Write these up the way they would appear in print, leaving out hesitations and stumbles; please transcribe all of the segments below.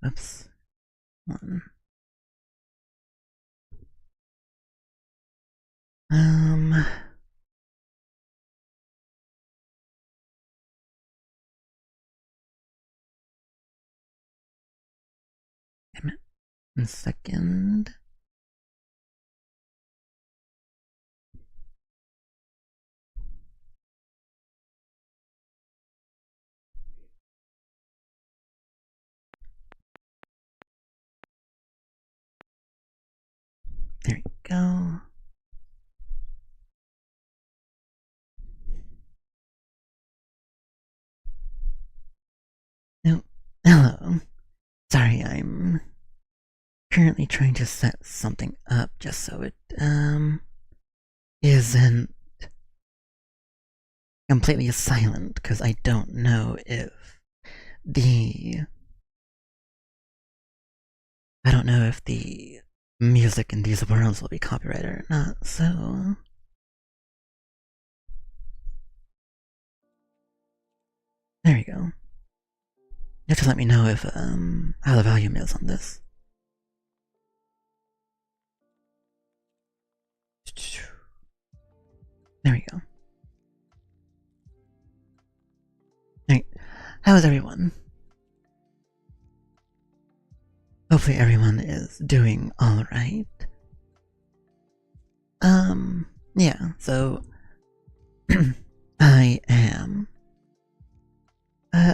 Oops. One. Damn it. 1 second. There we go. No. Hello. Sorry, I'm currently trying to set something up just so it isn't completely silent, because I don't know if the music in these worlds will be copyrighted or not, so there we go. You have to let me know if how the volume is on this. There we go. Alright, how is everyone? Hopefully everyone is doing alright. Yeah, so I am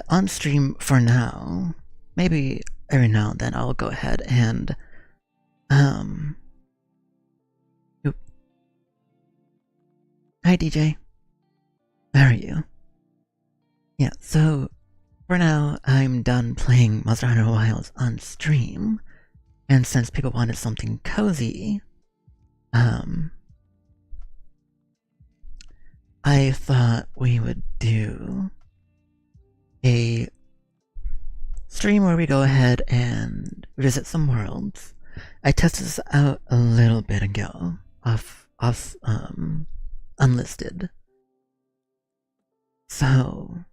on stream for now. Maybe every now and then I'll go ahead and oop. Hi DJ. How are you? Yeah, so for now I'm done playing Monster Hunter Wilds on stream, and since people wanted something cozy, I thought we would do a stream where we go ahead and visit some worlds. I tested this out a little bit ago, off unlisted. So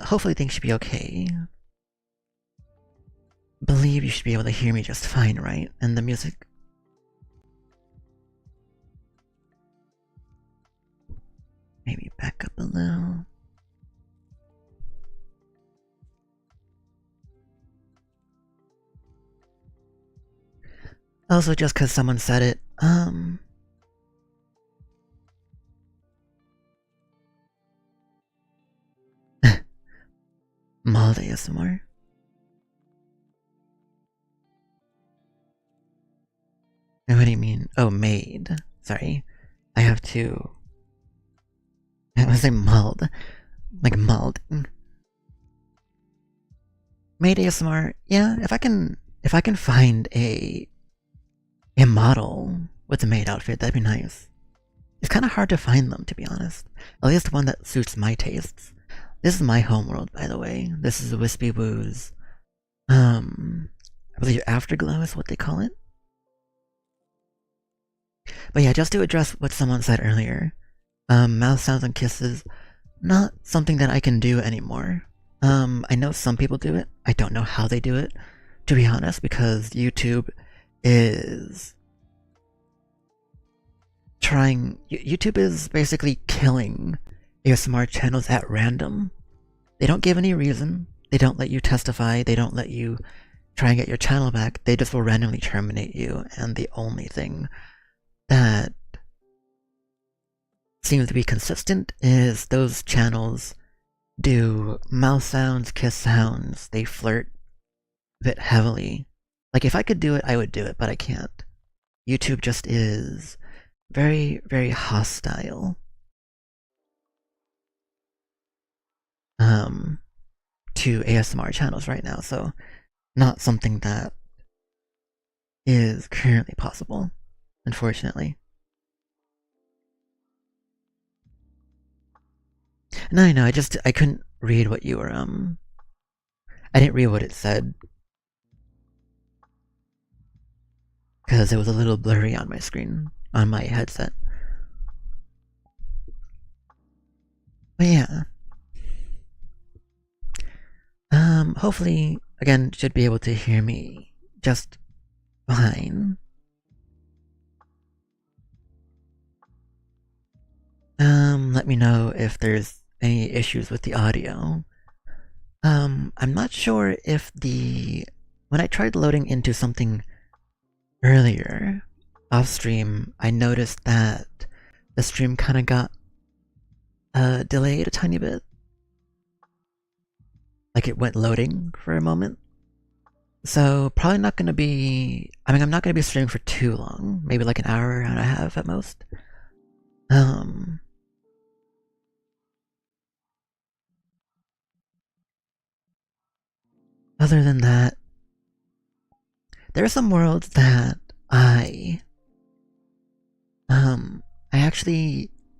hopefully things should be okay. Believe you should be able to hear me just fine, right? And the music. Maybe back up a little. Also, just because someone said it, Mauled ASMR. What do you mean? Oh, made. Sorry. I have to... I was saying mauled. Like mauled. Made ASMR. Yeah, if I can find a model with a maid outfit, that'd be nice. It's kind of hard to find them, to be honest. At least one that suits my tastes. This is my homeworld, by the way. This is Wispy Woo's, I believe Afterglow is what they call it. But yeah, just to address what someone said earlier, mouth sounds and kisses, not something that I can do anymore. I know some people do it. I don't know how they do it, to be honest, because YouTube is YouTube is basically killing ASMR channels at random. They don't give any reason. They don't let you testify. They don't let you try and get your channel back. They just will randomly terminate you, and the only thing that seems to be consistent is those channels do mouth sounds, kiss sounds. They flirt a bit heavily. Like, if I could do it, I would do it, but I can't. YouTube just is very, very hostile to ASMR channels right now, so not something that is currently possible, unfortunately. No, I know, I couldn't read what you were, I didn't read what it said, because it was a little blurry on my screen, on my headset. But yeah. hopefully, again, should be able to hear me just fine. Let me know if there's any issues with the audio. I'm not sure if when I tried loading into something earlier off stream, I noticed that the stream kind of got delayed a tiny bit. Like it went loading for a moment. So probably not gonna be, I'm not gonna be streaming for too long. Maybe like an hour and a half at most. Other than that, there are some worlds that I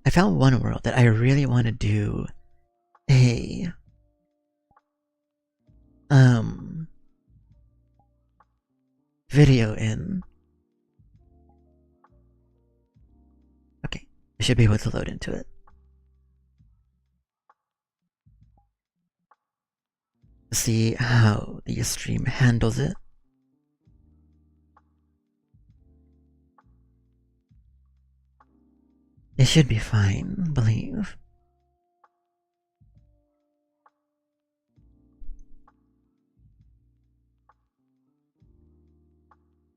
found one world that I really want to do a video in. Okay, I should be able to load into it. See how the stream handles it. It should be fine, I believe.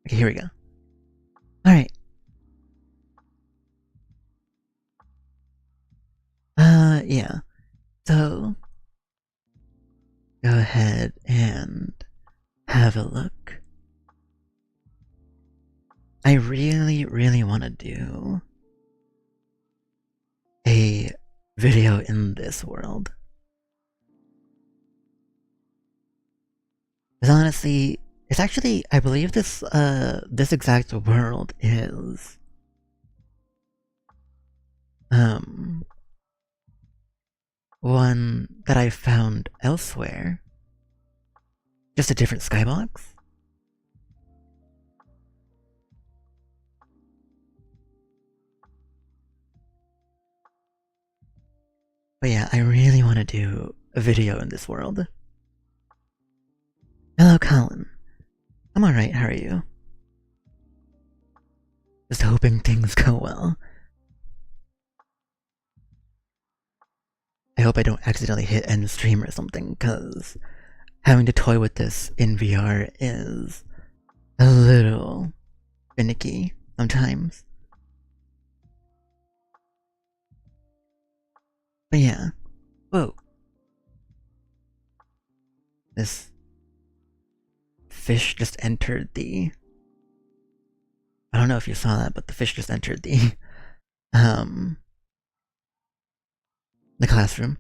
Okay, here we go. Alright. Yeah. So, go ahead and have a look. I really, really want to do a video in this world. Because honestly, it's actually, I believe this exact world is one that I found elsewhere. Just a different skybox. But yeah, I really want to do a video in this world. Hello, Colin. I'm alright, how are you? Just hoping things go well. I hope I don't accidentally hit end stream or something, because having to toy with this in VR is a little finicky sometimes. But yeah. Whoa. This fish just entered the... I don't know if you saw that, but the fish just entered the classroom.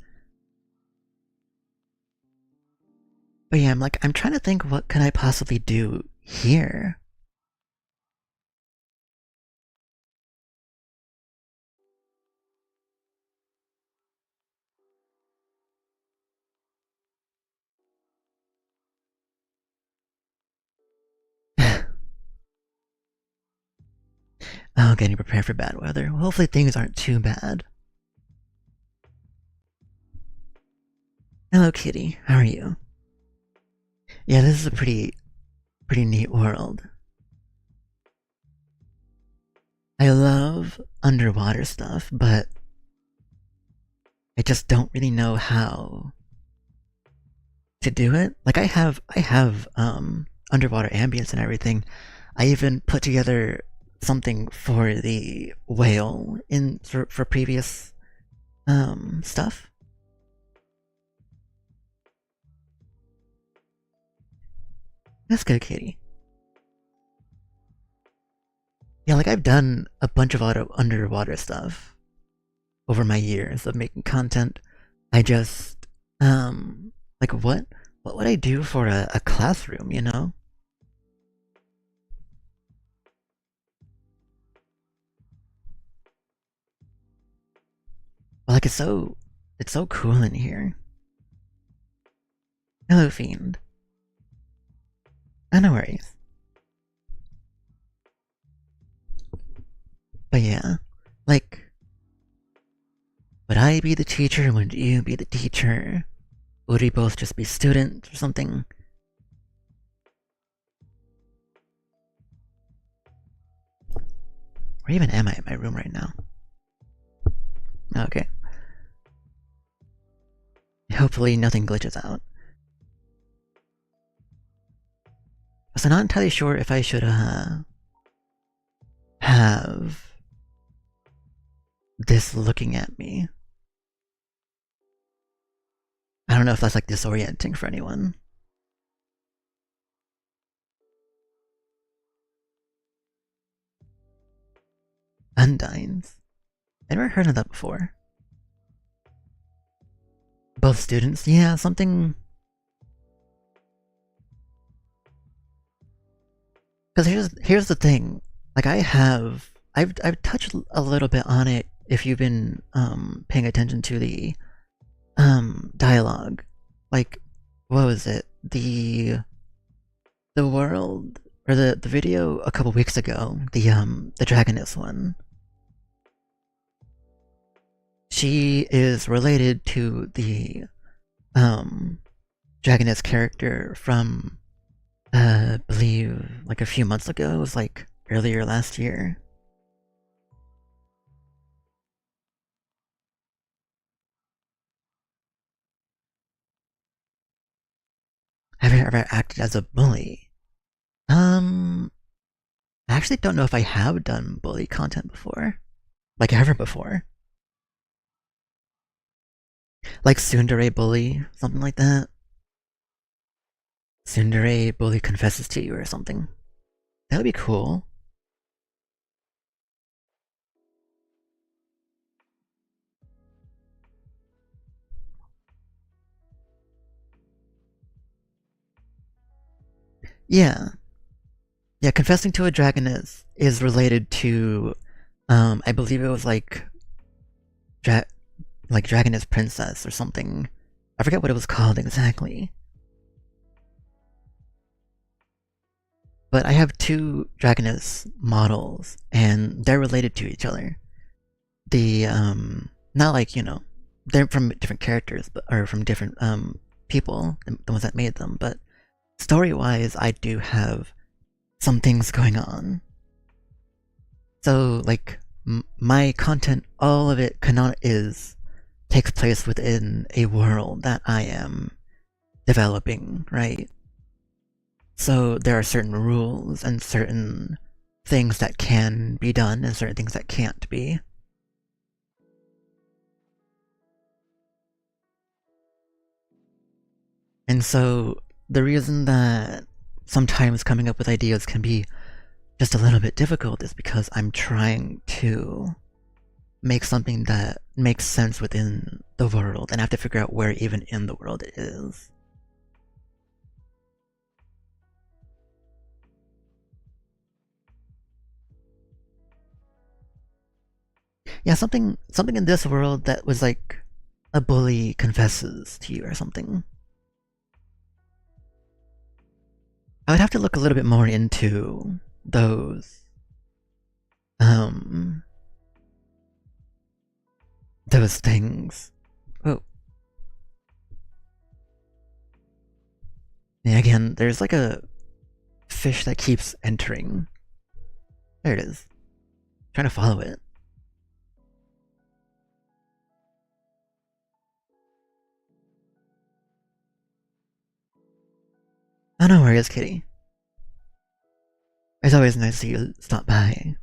But yeah, I'm trying to think, what can I possibly do here? Oh, getting prepared for bad weather. Well, hopefully things aren't too bad. Hello, kitty. How are you? Yeah, this is a pretty neat world. I love underwater stuff, but I just don't really know how to do it. Like I have underwater ambience and everything. I even put together something for the whale for previous stuff. Let's go, kitty. Yeah, like I've done a bunch of underwater stuff over my years of making content. I just like what would I do for a classroom, you know? Well, like it's so cool in here. Hello, Fiend. Oh, no worries. But yeah, like, would I be the teacher? Would you be the teacher? Would we both just be students or something? Where even am I in my room right now? Okay. Hopefully nothing glitches out. So I'm not entirely sure if I should have this looking at me. I don't know if that's like disorienting for anyone. Undines. I never heard of that before. Both students? Yeah, something. Because here's the thing. Like I've touched a little bit on it if you've been paying attention to the dialogue. Like, what was it? The world or the video a couple weeks ago, the Dragoness one. She is related to the Dragoness character from I believe like a few months ago. It was like earlier last year. Have you ever acted as a bully? I actually don't know if I have done bully content before. Like ever before. Like Tsundere bully, something like that. Tsundere bully confesses to you or something. That would be cool. Yeah. Yeah, confessing to a dragoness is related to, I believe it was like Dragoness Princess or something. I forget what it was called exactly. But I have two Dragoness models, and they're related to each other. The, not like, you know, they're from different characters, but or from different, people, the ones that made them, but story-wise, I do have some things going on. So, like, my content, all of it takes place within a world that I am developing, right? So there are certain rules and certain things that can be done and certain things that can't be. And so the reason that sometimes coming up with ideas can be just a little bit difficult is because I'm trying to make something that makes sense within the world, and I have to figure out where even in the world it is. Yeah, something in this world that was like a bully confesses to you or something. I would have to look a little bit more into those things. Oh. Yeah, again, there's like a fish that keeps entering. There it is. I'm trying to follow it. Oh, no worries, kitty. It's always nice to see you stop by.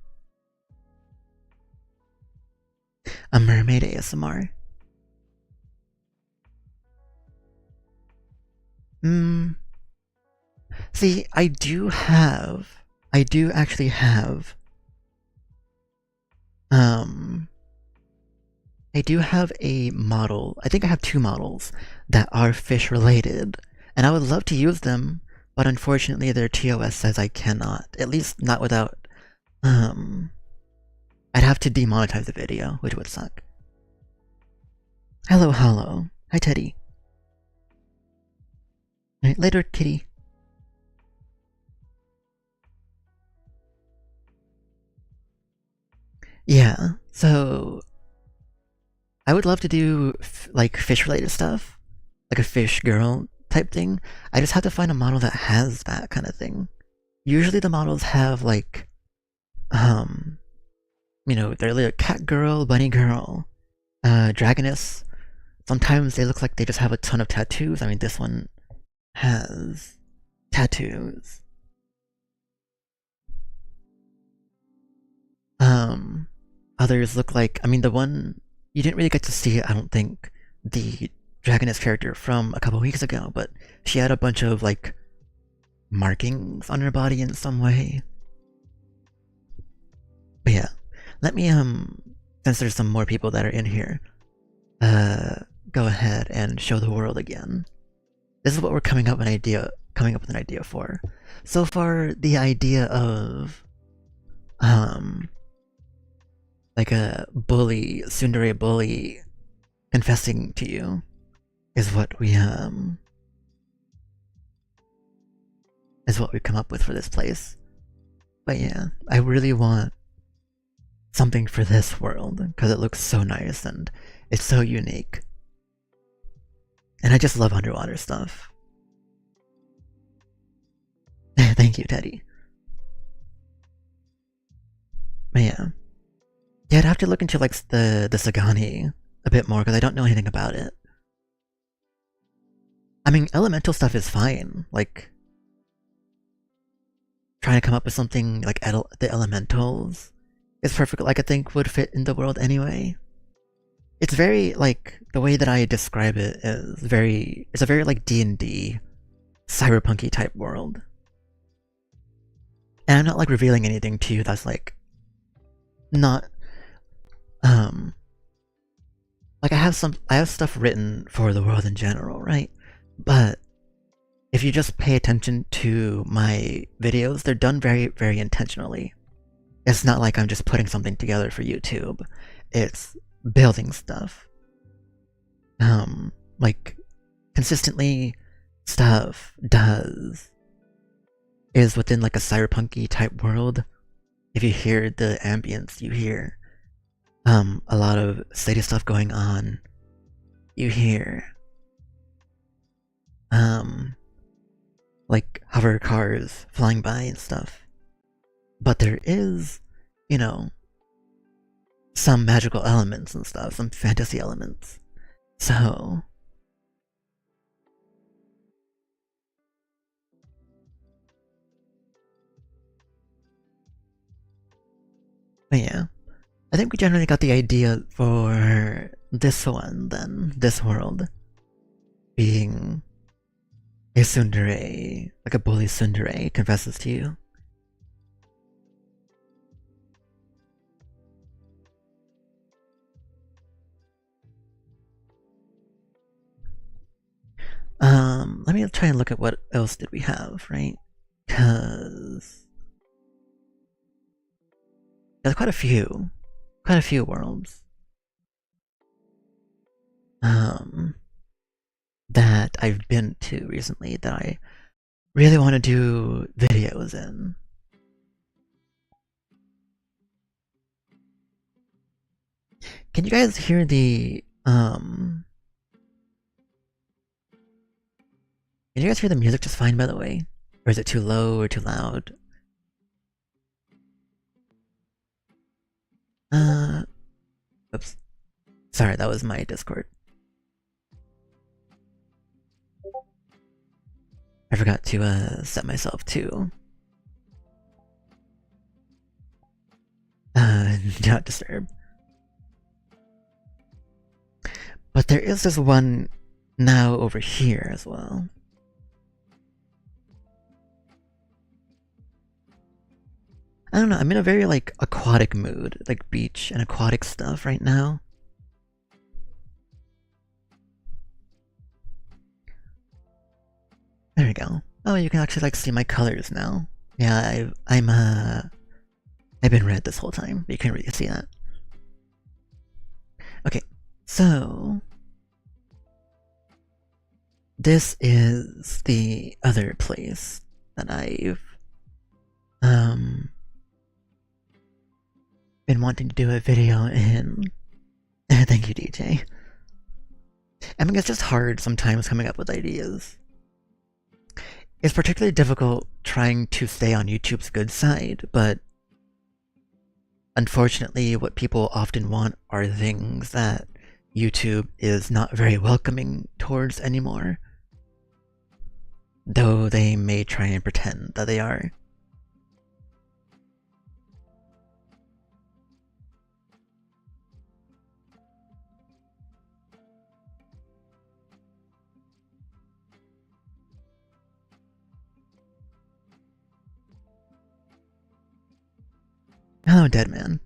A mermaid ASMR. See, I do actually have, I do have a model. I think I have two models that are fish related, and I would love to use them, but unfortunately their TOS says I cannot. At least not without, I'd have to demonetize the video, which would suck. Hello, hello. Hi, Teddy. Alright, later, kitty. Yeah, so I would love to do like fish related stuff, like a fish girl type thing. I just have to find a model that has that kind of thing. Usually the models have like, you know, they're like a cat girl, bunny girl, Dragoness. Sometimes they look like they just have a ton of tattoos. I mean, this one has tattoos. Others look like, I mean, the one, you didn't really get to see it, I don't think, the Dragoness character from a couple weeks ago, but she had a bunch of, like, markings on her body in some way. But yeah, let me, since there's some more people that are in here, go ahead and show the world again. This is what we're coming up with an idea for. So far, the idea of, like a bully, tsundere bully, confessing to you, is what we come up with for this place. But yeah, I really want something for this world because it looks so nice and it's so unique. And I just love underwater stuff. Thank you, Teddy. But yeah. Yeah, I'd have to look into like the Sagani a bit more because I don't know anything about it. I mean, elemental stuff is fine. Like, trying to come up with something like the elementals is perfect. Like, I think would fit in the world anyway. It's very like the way that I describe it is it's a very like D&D cyberpunky type world. And I'm not like revealing anything to you that's like not like I have stuff written for the world in general, right? But if you just pay attention to my videos, they're done very, very intentionally. It's not like I'm just putting something together for YouTube. It's building stuff. Like consistently stuff is within like a cyberpunky type world. If you hear the ambience, you hear a lot of steady stuff going on. You hear like hover cars flying by and stuff. But there is, you know, some magical elements and stuff, some fantasy elements. So but yeah, I think we generally got the idea for this one then, this world being a tsundere, like a bully tsundere confesses to you. Let me try and look at what else did we have, right? Because there's quite a few worlds that I've been to recently that I really want to do videos in. Can you guys hear the Can you guys hear the music just fine, by the way? Or is it too low or too loud? Oops. Sorry, that was my Discord. I forgot to set myself to do not disturb. But there is this one now over here as well. I don't know, I'm in a very like aquatic mood, like beach and aquatic stuff right now. There we go. Oh, you can actually like see my colors now. Yeah, I've been red this whole time, but you can really see that. Okay, so this is the other place that I've been wanting to do a video in. Thank you, DJ. I mean, it's just hard sometimes coming up with ideas. It's particularly difficult trying to stay on YouTube's good side, but unfortunately, what people often want are things that YouTube is not very welcoming towards anymore, though they may try and pretend that they are. Hello, Deadman.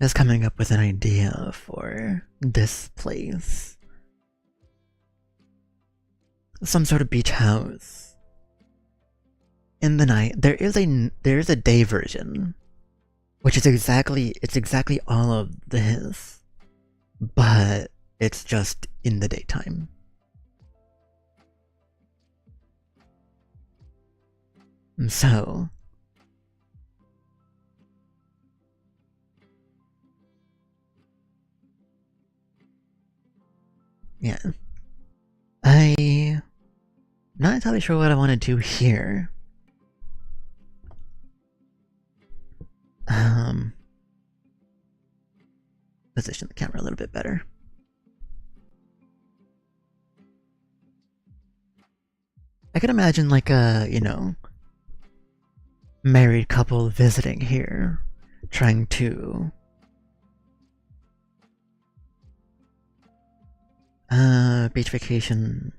Just coming up with an idea for this place. Some sort of beach house. In the night, there is a day version, which is exactly all of this, but it's just in the daytime. So yeah, I'm not entirely sure what I want to do here. Position the camera a little bit better. I could imagine like a, married couple visiting here, trying to beach vacation.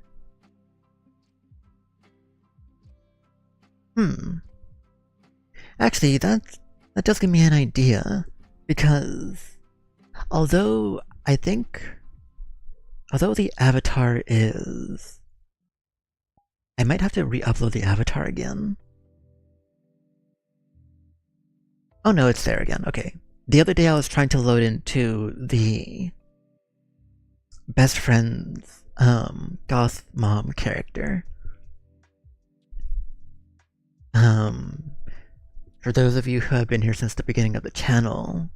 Actually, that does give me an idea, because although the avatar is... I might have to re-upload the avatar again. Oh no, it's there again, okay. The other day I was trying to load into the best friend's goth mom character. For those of you who have been here since the beginning of the channel,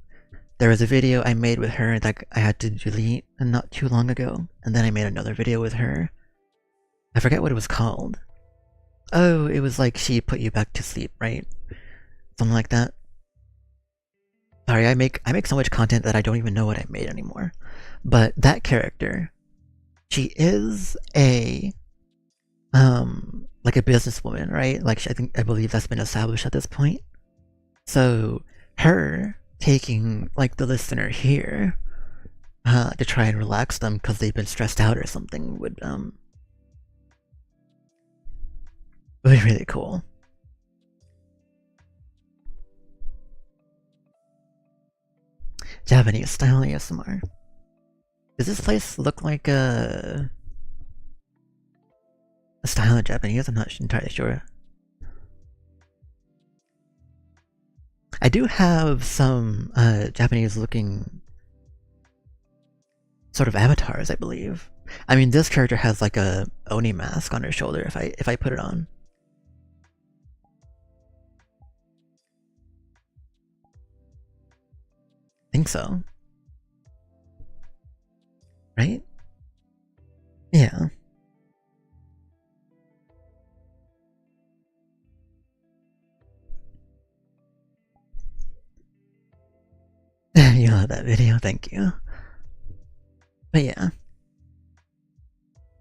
there was a video I made with her that I had to delete not too long ago, and then I made another video with her. I forget what it was called. Oh, it was like she put you back to sleep, right? Something like that. Sorry, I make so much content that I don't even know what I made anymore. But that character, she is a like a businesswoman, right? Like I believe that's been established at this point. So her taking like the listener here to try and relax them because they've been stressed out or something would be really cool. Japanese style ASMR. Does this place look like a style of Japanese? I'm not entirely sure. I do have some Japanese looking sort of avatars, I believe. I mean, this character has like a Oni mask on her shoulder if I put it on. I think so. Right? Yeah. You love that video, thank you. But yeah.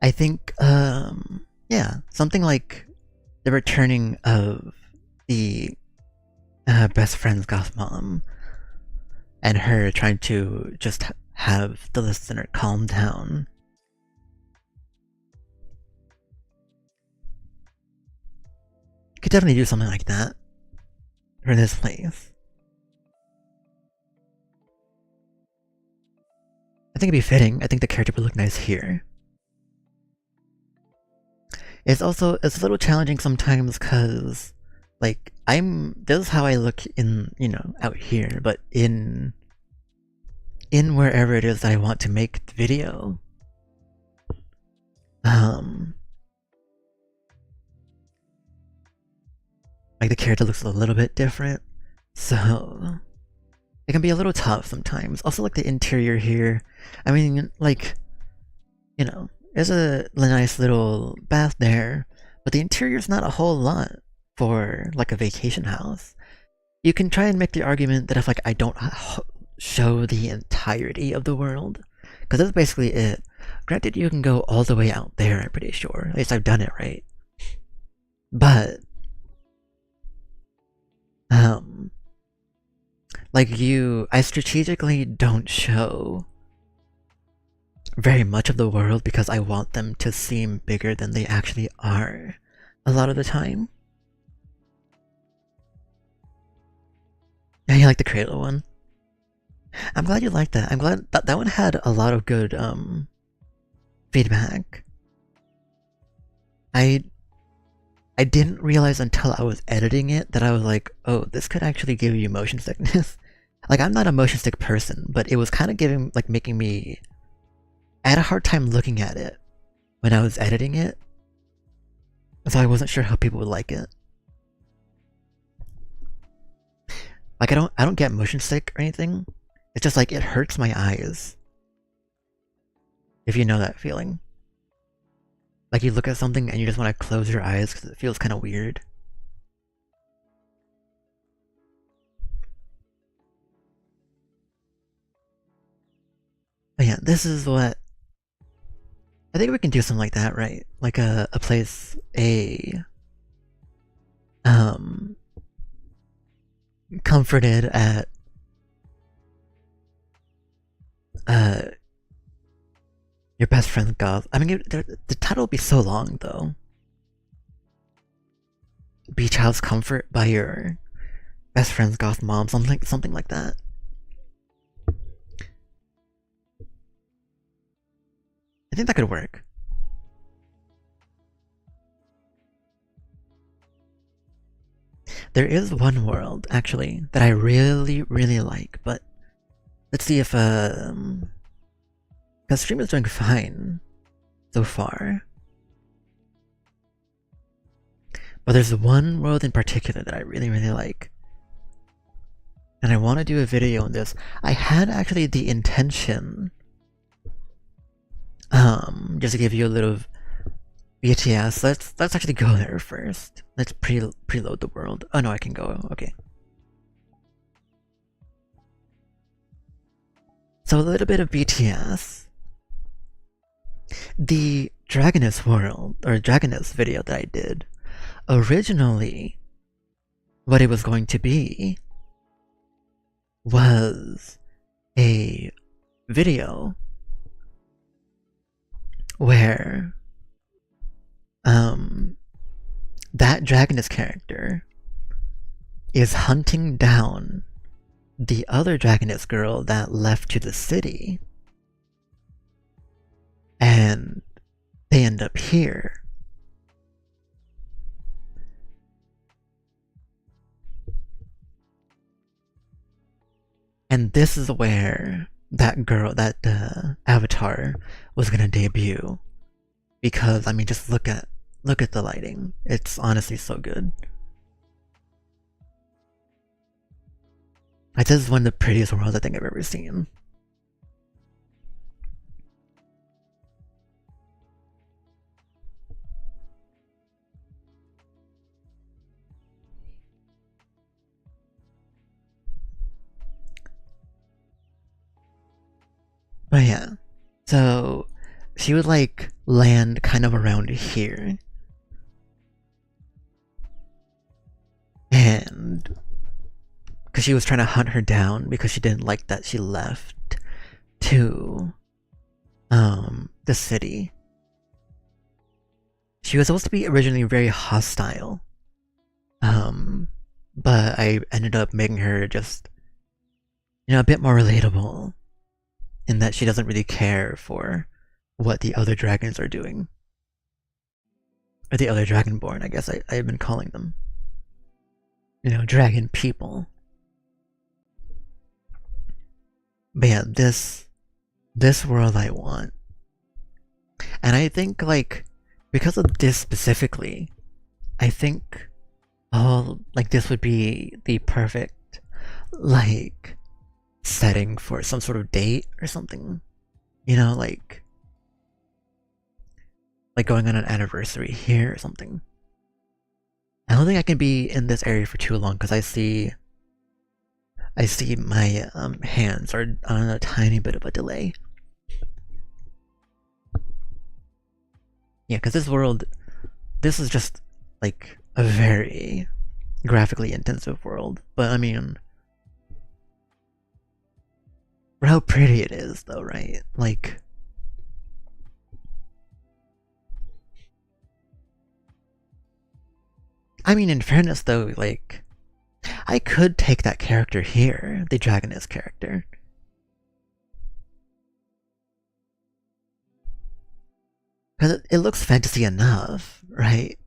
I think, yeah, something like the returning of the best friend's goth mom and her trying to just have the listener calm down. You could definitely do something like that for this place. I think it'd be fitting. I think the character would look nice here. It's also, it's a little challenging sometimes because, like, this is how I look in, out here, but in wherever it is that I want to make the video, like the character looks a little bit different, so it can be a little tough sometimes. Also, like the interior here, I mean, like, you know, there's a nice little bath there, but the interior's not a whole lot for like a vacation house. You can try and make the argument that if like I don't show the entirety of the world, because that's basically it. Granted, you can go all the way out there, I'm pretty sure. At least I've done it, right? But like I strategically don't show very much of the world because I want them to seem bigger than they actually are a lot of the time. Yeah, you like the cradle one? I'm glad you liked that. I'm glad that one had a lot of good feedback. I didn't realize until I was editing it that I was like, oh, this could actually give you motion sickness. Like, I'm not a motion sick person, but it was kind of making me... I had a hard time looking at it when I was editing it, so I wasn't sure how people would like it. Like, I don't get motion sick or anything. It's just like, it hurts my eyes. If you know that feeling. Like, you look at something and you just want to close your eyes because it feels kind of weird. But yeah, this is what... I think we can do something like that, right? Like a place, comforted at, your best friend's goth. I mean, the title would be so long, though. Beach House Comfort by your best friend's goth mom, something like that. I think that could work. There is one world, actually, that I really, really like, but let's see if, because stream is doing fine so far. But there's one world in particular that I really, really like. And I want to do a video on this. I had actually the intention, just to give you a little BTS, let's actually go there first. Let's preload the world. Oh no, I can go, okay. So a little bit of BTS. The Dragoness world, or Dragoness video that I did, originally, what it was going to be was a video where that Dragoness character is hunting down the other Dragoness girl that left to the city, and they end up here. And this is where that girl, that avatar, was gonna debut. Because, I mean, just look at the lighting. It's honestly so good. This is one of the prettiest worlds I think I've ever seen. But yeah, so she would like land kind of around here. And because she was trying to hunt her down because she didn't like that she left to the city. She was supposed to be originally very hostile. But I ended up making her just, you know, a bit more relatable in that she doesn't really care for what the other dragons are doing. Or the other Dragonborn, I guess I've been calling them. You know, dragon people. But yeah, this world I want. And I think, like, because of this specifically, I think, like, this would be the perfect, like, setting for some sort of date or something. You know, like, like going on an anniversary here or something. I don't think I can be in this area for too long because I see my hands are on a tiny bit of a delay. Yeah, because this is just like a very graphically intensive world. But I mean, for how pretty it is, though, right? Like, I mean, in fairness, though, like, I could take that character here, the Dragoness character. Because it looks fantasy enough, right?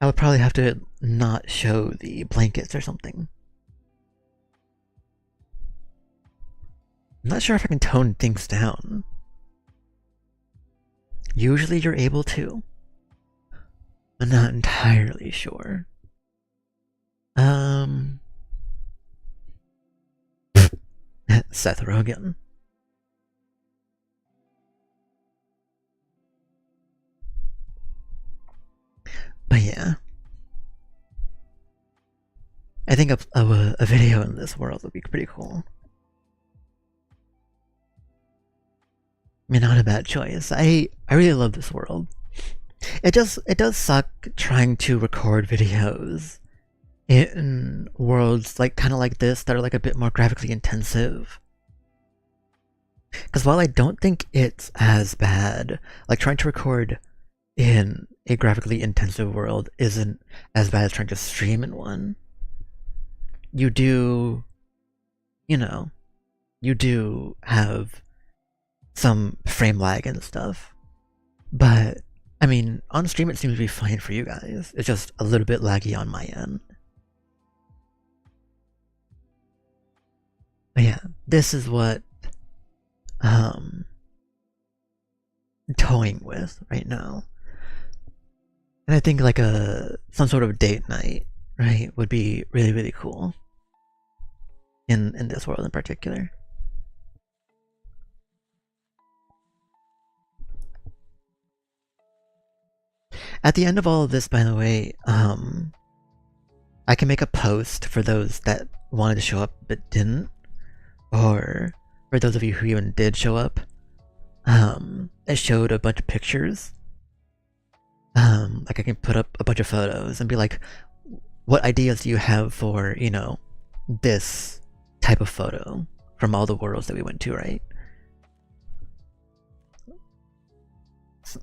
I would probably have to not show the blankets or something. I'm not sure if I can tone things down. Usually you're able to. I'm not entirely sure. Seth Rogen. But yeah. I think a video in this world would be pretty cool. I mean, not a bad choice. I really love this world. It does suck trying to record videos in worlds like kind of like this that are like a bit more graphically intensive. Because while I don't think it's as bad, like trying to record in a graphically intensive world isn't as bad as trying to stream in one. You do, you know, you do have some frame lag and stuff. But, I mean, on stream it seems to be fine for you guys. It's just a little bit laggy on my end. But yeah, this is what toying with right now. And I think like some sort of date night, right, would be really, really cool. In this world in particular. At the end of all of this, by the way, I can make a post for those that wanted to show up but didn't, or for those of you who even did show up. It showed a bunch of pictures. Like I can put up a bunch of photos and be like, what ideas do you have for, you know, this type of photo from all the worlds that we went to, right?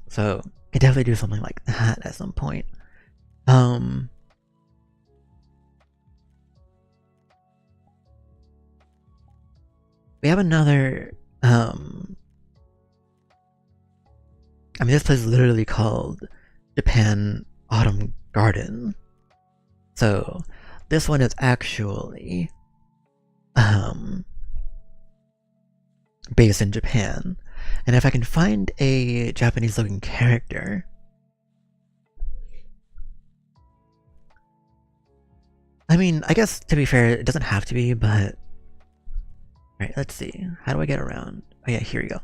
So could definitely do something like that at some point. We have another I mean, this place is literally called Japan Autumn Garden. So this one is actually based in Japan. And if I can find a Japanese looking character, I mean, I guess to be fair, it doesn't have to be, but alright, let's see. How do I get around? Oh yeah, here we go.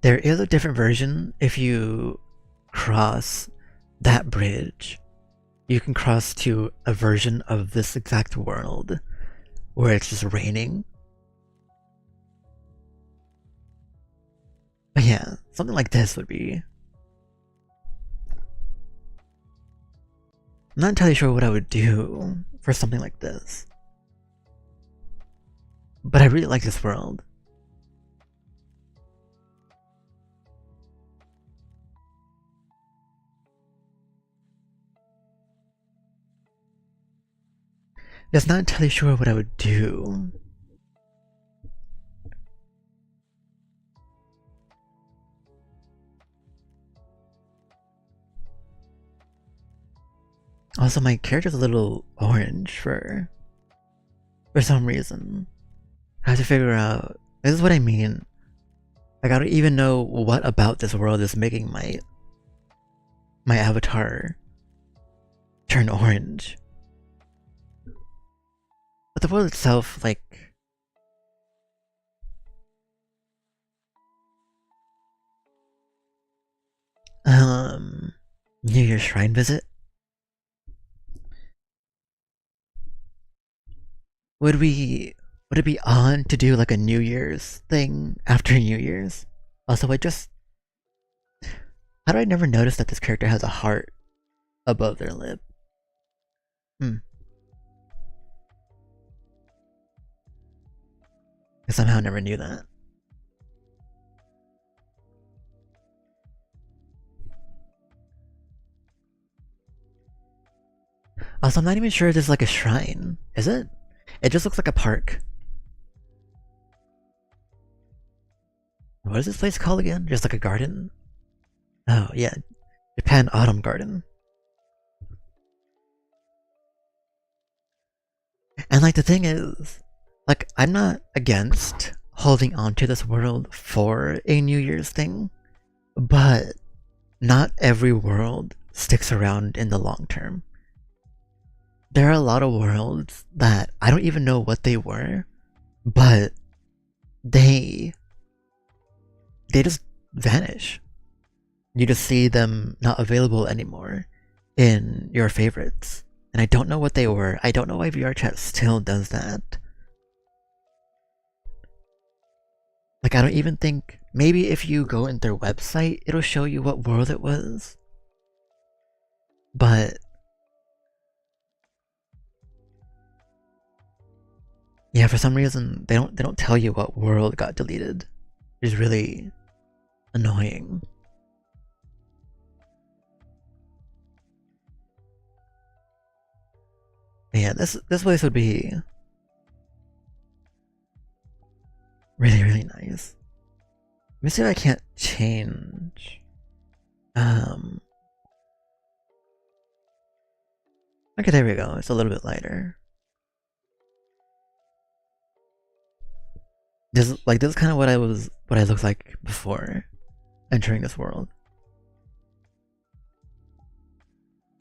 There is a different version if you cross that bridge. You can cross to a version of this exact world where it's just raining. But yeah, something like this would be... I'm not entirely sure what I would do for something like this. But I really like this world. Just not entirely sure what I would do. Also, my character's a little orange for some reason. I have to figure out... This is what I mean. Like, I don't even know what about this world is making my avatar turn orange. But the world itself, like, New Year's shrine visit. Would it be on to do like a New Year's thing after New Year's? Also, how do I never notice that this character has a heart above their lip? I somehow never knew that. Also, I'm not even sure if this is like a shrine. Is it? It just looks like a park. What is this place called again? Just like a garden? Oh, yeah. Japan Autumn Garden. And like the thing is, like, I'm not against holding on to this world for a New Year's thing, but not every world sticks around in the long term. There are a lot of worlds that I don't even know what they were, but they just vanish. You just see them not available anymore in your favorites. And I don't know what they were. I don't know why VRChat still does that. Like, I don't even think... Maybe if you go in their website, it'll show you what world it was. But... yeah, for some reason, they don't tell you what world got deleted. Which is really annoying. Yeah, this place would be really, really nice. Let me see if I can't change. Okay, there we go. It's a little bit lighter. This is kind of what I looked like before entering this world.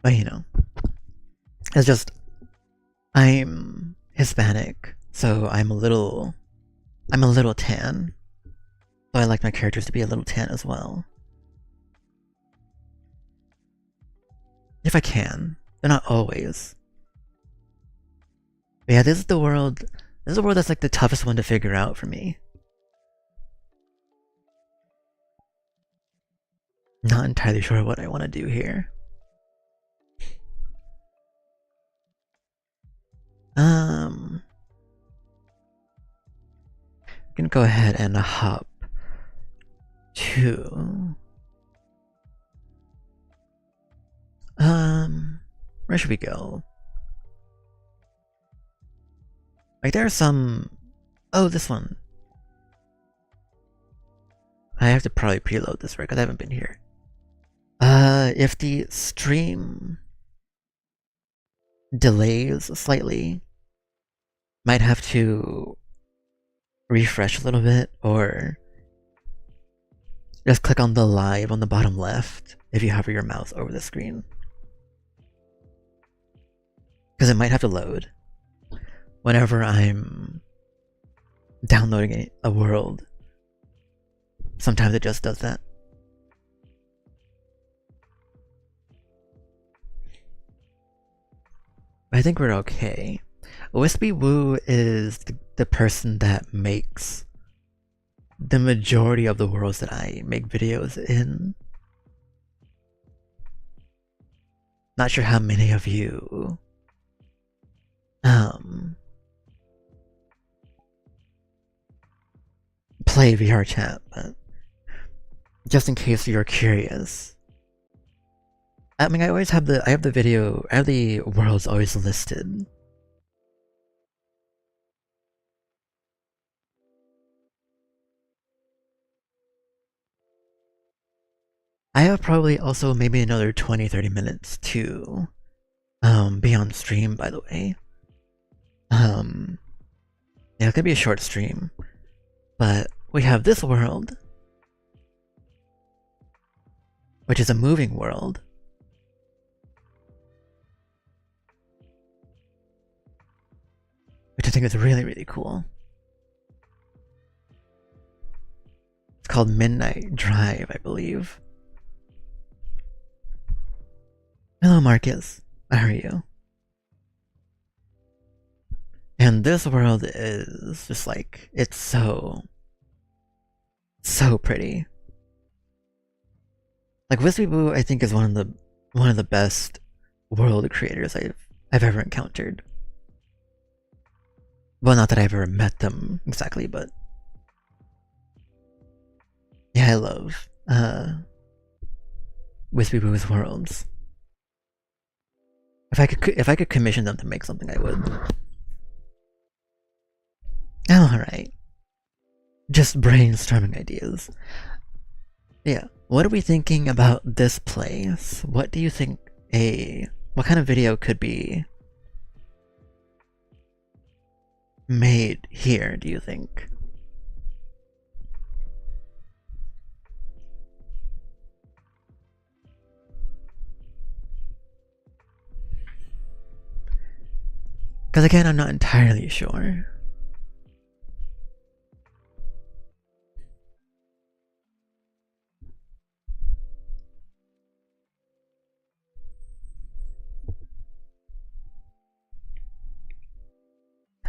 But you know, it's just I'm Hispanic, so I'm a little tan. So I like my characters to be a little tan as well. If I can. They're not always. But yeah, this is the world that's like the toughest one to figure out for me. Not entirely sure what I want to do here. I'm gonna go ahead and hop to where should we go? Like there's some... oh, this one. I have to probably preload this, right? Because I haven't been here. If the stream delays slightly, might have to refresh a little bit, or just click on the live on the bottom left if you hover your mouse over the screen. Because it might have to load whenever I'm downloading a world. Sometimes it just does that. I think we're okay. Wispy Woo is the person that makes the majority of the worlds that I make videos in. Not sure how many of you play VRChat, but just in case you're curious. I mean, I have the worlds always listed. I have probably also maybe another 20-30 minutes to be on stream, by the way. Yeah, it could be a short stream, but we have this world, which is a moving world. I think is really, really cool. It's called Midnight Drive, I believe. Hello, Marcus. How are you? And this world is just like, it's so pretty. Like Wispy Boo, I think is one of the best world creators I've ever encountered. Well, not that I've ever met them exactly, but yeah, I love Wispy Boo's worlds. If I could commission them to make something, I would. Oh, alright. Just brainstorming ideas. Yeah. What are we thinking about this place? What do you think what kind of video could be made here, do you think? Because again, I'm not entirely sure.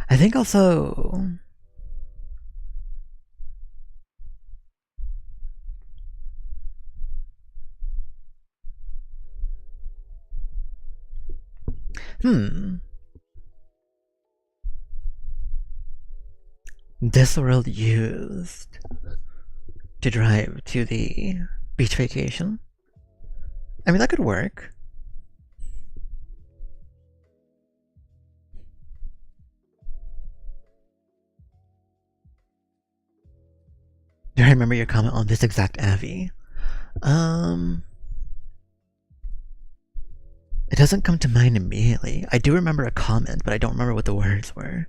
I think also... This world used to drive to the beach vacation? I mean, that could work. Do I remember your comment on this exact Avi? It doesn't come to mind immediately. I do remember a comment, but I don't remember what the words were.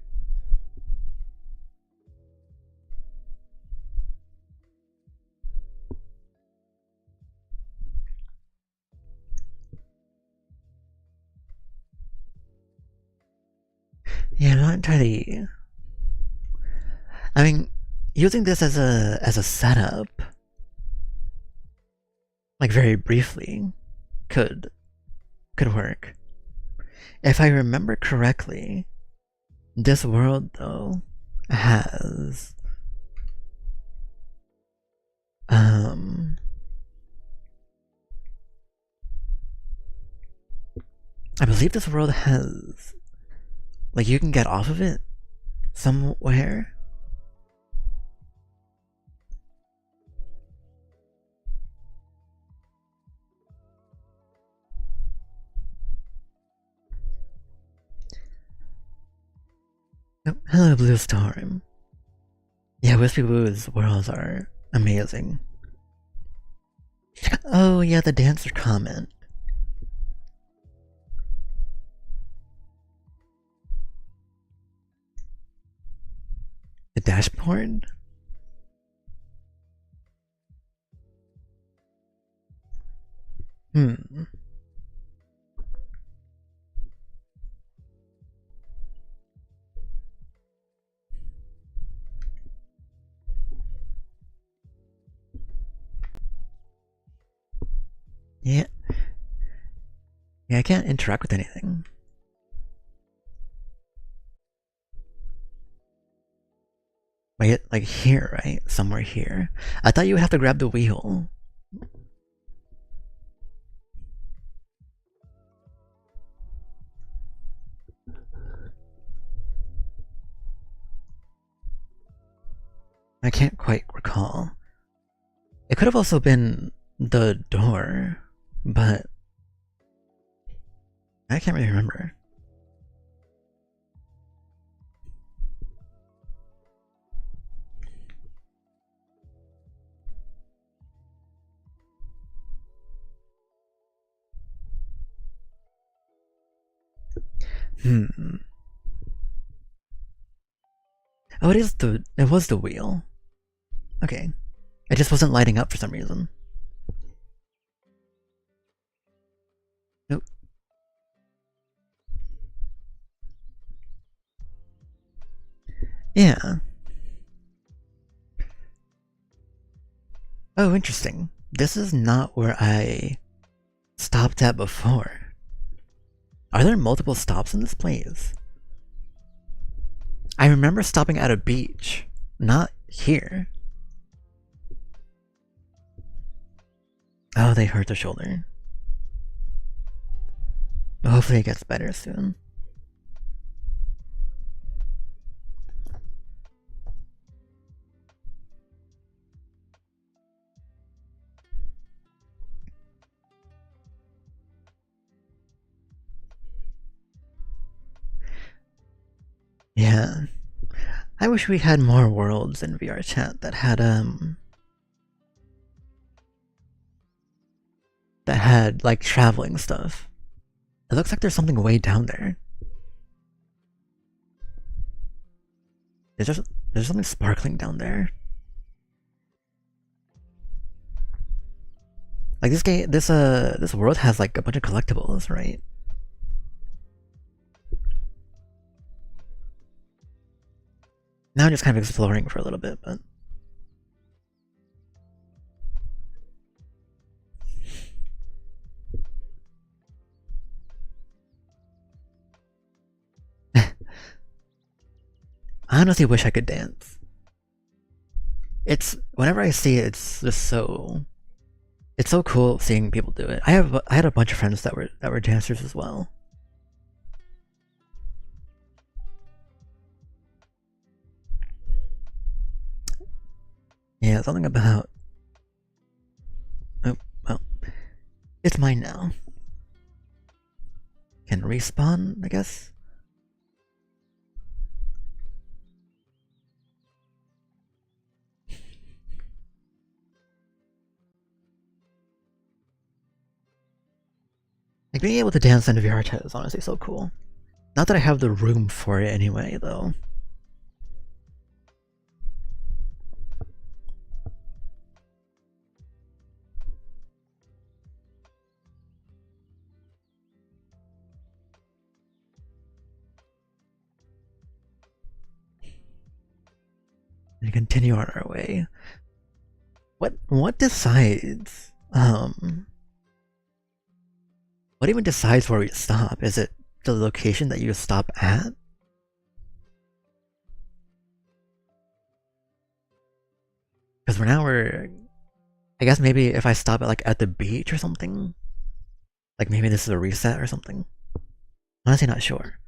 Yeah, I'm not entirely... I mean, using this as a setup, like very briefly, could work. If I remember correctly, this world though has I believe this world has, like, you can get off of it somewhere. Yep. Hello, Blue Storm. Yeah, Wispy Blue's worlds are amazing. Oh yeah, the dancer comment. The dashboard? Hmm. Yeah. Yeah, I can't interact with anything. Wait, like here, right? Somewhere here. I thought you would have to grab the wheel. I can't quite recall. It could have also been the door, but I can't really remember. Hmm. Oh, it was the wheel. Okay. It just wasn't lighting up for some reason. Nope. Yeah. Oh, interesting. This is not where I stopped at before. Are there multiple stops in this place? I remember stopping at a beach, not here. Oh, they hurt the shoulder. Hopefully it gets better soon. Yeah. I wish we had more worlds in VRChat that had like traveling stuff. It looks like there's something way down there. There's something sparkling down there. Like this world has like a bunch of collectibles, right? Now I'm just kind of exploring for a little bit, but I honestly wish I could dance. It's whenever I see it, it's just so cool seeing people do it. I had a bunch of friends that were dancers as well. Yeah, something about. Oh well, it's mine now. Can respawn, I guess. Like being able to dance in VRChat is honestly so cool. Not that I have the room for it anyway, though. And continue on our way. What decides? What even decides where we stop? Is it the location that you stop at? Because for now I guess maybe if I stop at like at the beach or something, like maybe this is a reset or something. Honestly, not sure.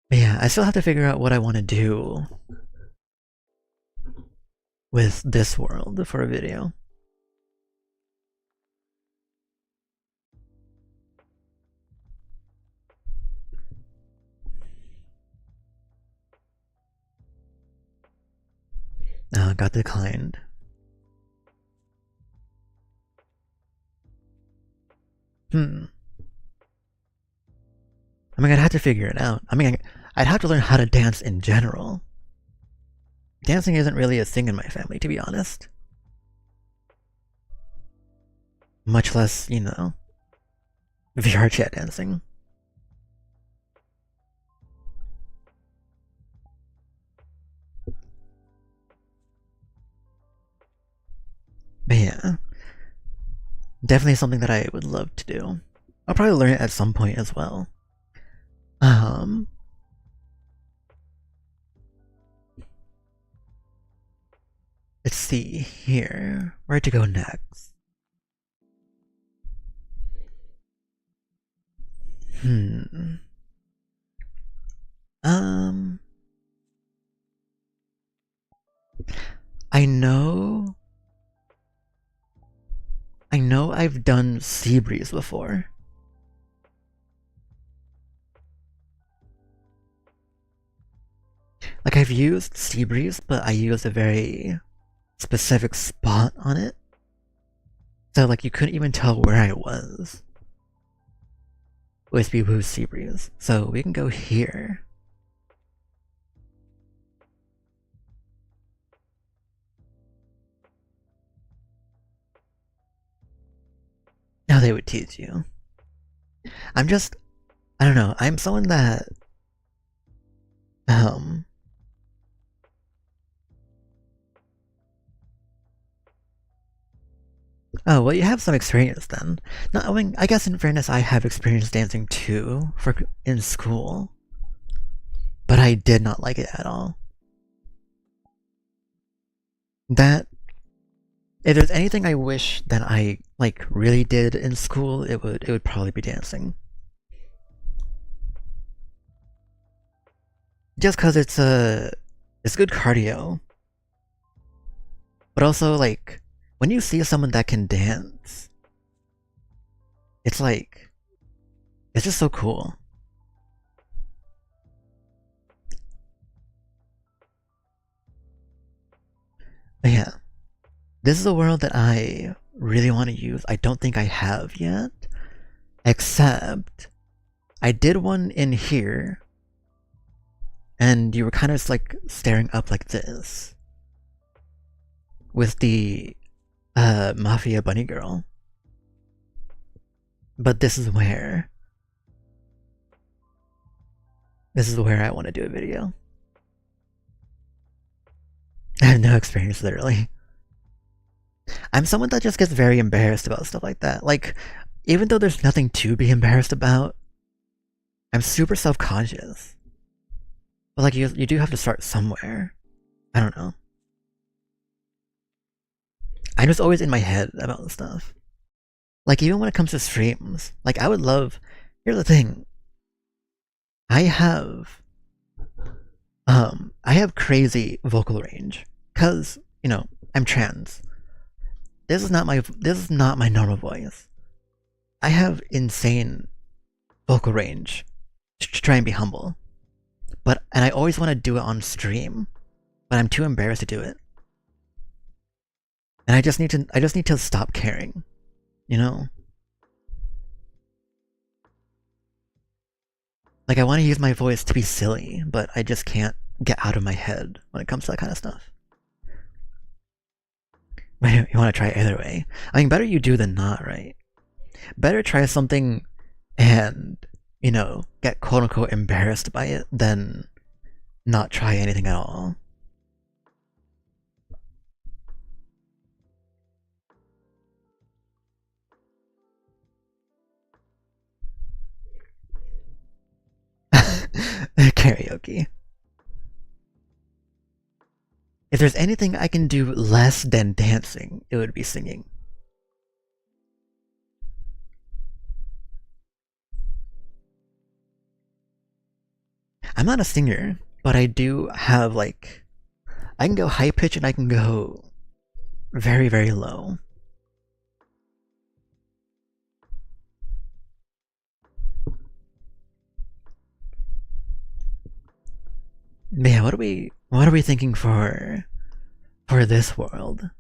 But yeah, I still have to figure out what I want to do with this world for a video. Got declined. I mean, I'd have to figure it out. I mean, I'd have to learn how to dance in general. Dancing isn't really a thing in my family, to be honest. Much less, you know, VRChat dancing. But yeah, definitely something that I would love to do. I'll probably learn it at some point as well. Let's see here. Where to go next? I know I've done Seabreeze before. Like I've used Seabreeze, but I used a very specific spot on it. So like you couldn't even tell where I was with Boo Seabreeze. So we can go here. Now they would teach you. I don't know, I'm someone that Oh, well, you have some experience then. No, I mean, I guess in fairness, I have experience dancing too in school, but I did not like it at all. That if there's anything I wish that I like really did in school, it would probably be dancing. Just because it's good cardio, but also like when you see someone that can dance, it's like it's just so cool. But yeah, this is a world that I really want to use. I don't think I have yet, except I did one in here, and you were kind of just like staring up like this with the Mafia Bunny Girl. But this is where I want to do a video. I have no experience literally. I'm someone that just gets very embarrassed about stuff like that. Like, even though there's nothing to be embarrassed about, I'm super self-conscious. But like, you do have to start somewhere. I don't know. I'm just always in my head about this stuff. Like, even when it comes to streams, like, I would love. Here's the thing. I have crazy vocal range, cause you know I'm trans. This is not my normal voice. I have insane vocal range to try and be humble, and I always want to do it on stream, but I'm too embarrassed to do it. And I just need to stop caring, you know? Like, I want to use my voice to be silly, but I just can't get out of my head when it comes to that kind of stuff. But you want to try it either way. I mean, better you do than not, right? Better try something and, get quote unquote embarrassed by it than not try anything at all. Karaoke. If there's anything I can do less than dancing, it would be singing. I'm not a singer, but I do have like, I can go high pitch and I can go very, very low. But yeah, what are we thinking for this world?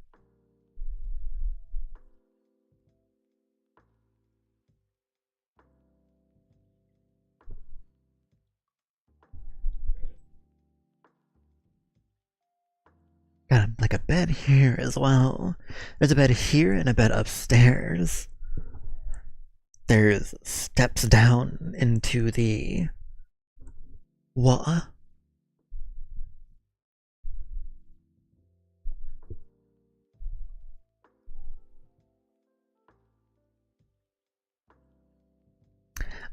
Got like a bed here as well. There's a bed here and a bed upstairs. There's steps down into the what?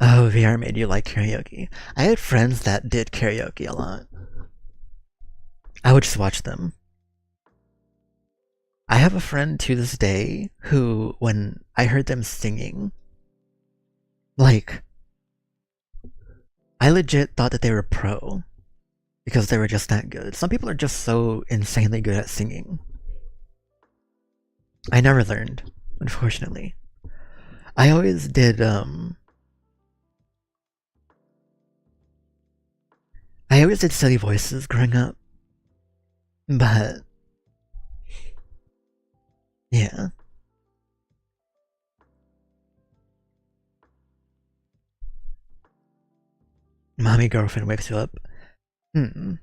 Oh, VR made you like karaoke. I had friends that did karaoke a lot. I would just watch them. I have a friend to this day who, when I heard them singing, like, I legit thought that they were pro because they were just that good. Some people are just so insanely good at singing. I never learned, unfortunately. I always did, I always did silly voices growing up. But, yeah. Mommy girlfriend wakes you up. Hmm.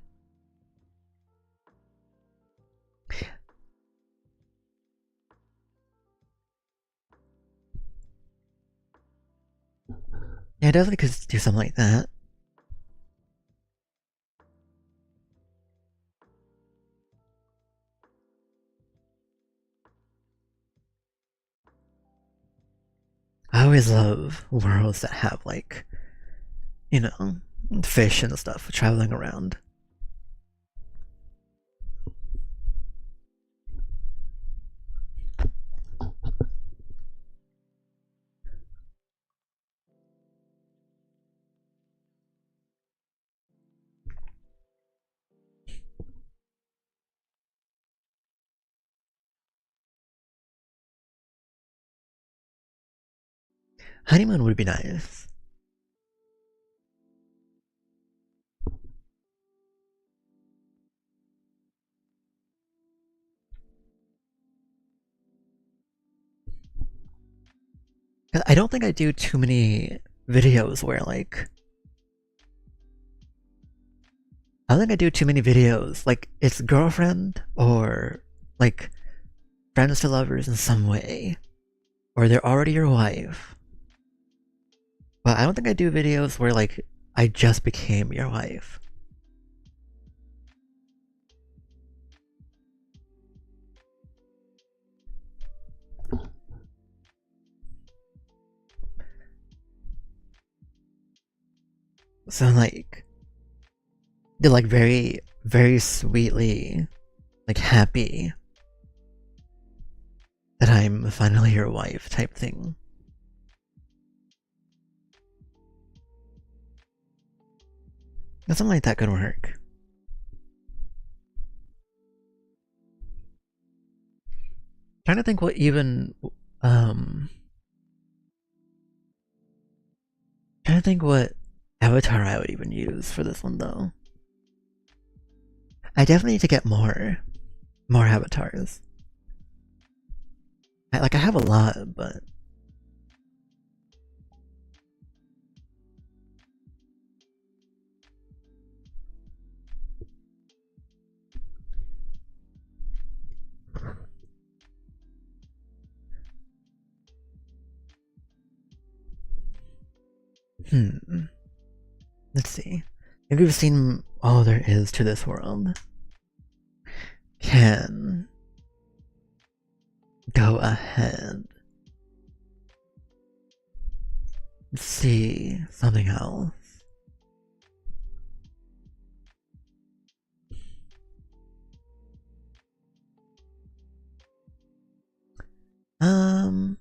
Yeah, I definitely could do something like that. I always love worlds that have like, you know, fish and stuff traveling around. Honeymoon would be nice. I don't think I do too many videos where like I don't think I do too many videos like it's girlfriend or like friends to lovers in some way, or they're already your wife. But I don't think I do videos where like I just became your wife. So like they're like very, very sweetly like happy that I'm finally your wife type thing. Something like that could work. Trying to think what even trying to think what avatar I would even use for this one though. I definitely need to get more avatars. I have a lot, but let's see. Maybe we've seen all there is to this world. Can go ahead. Let's see something else. Hmm.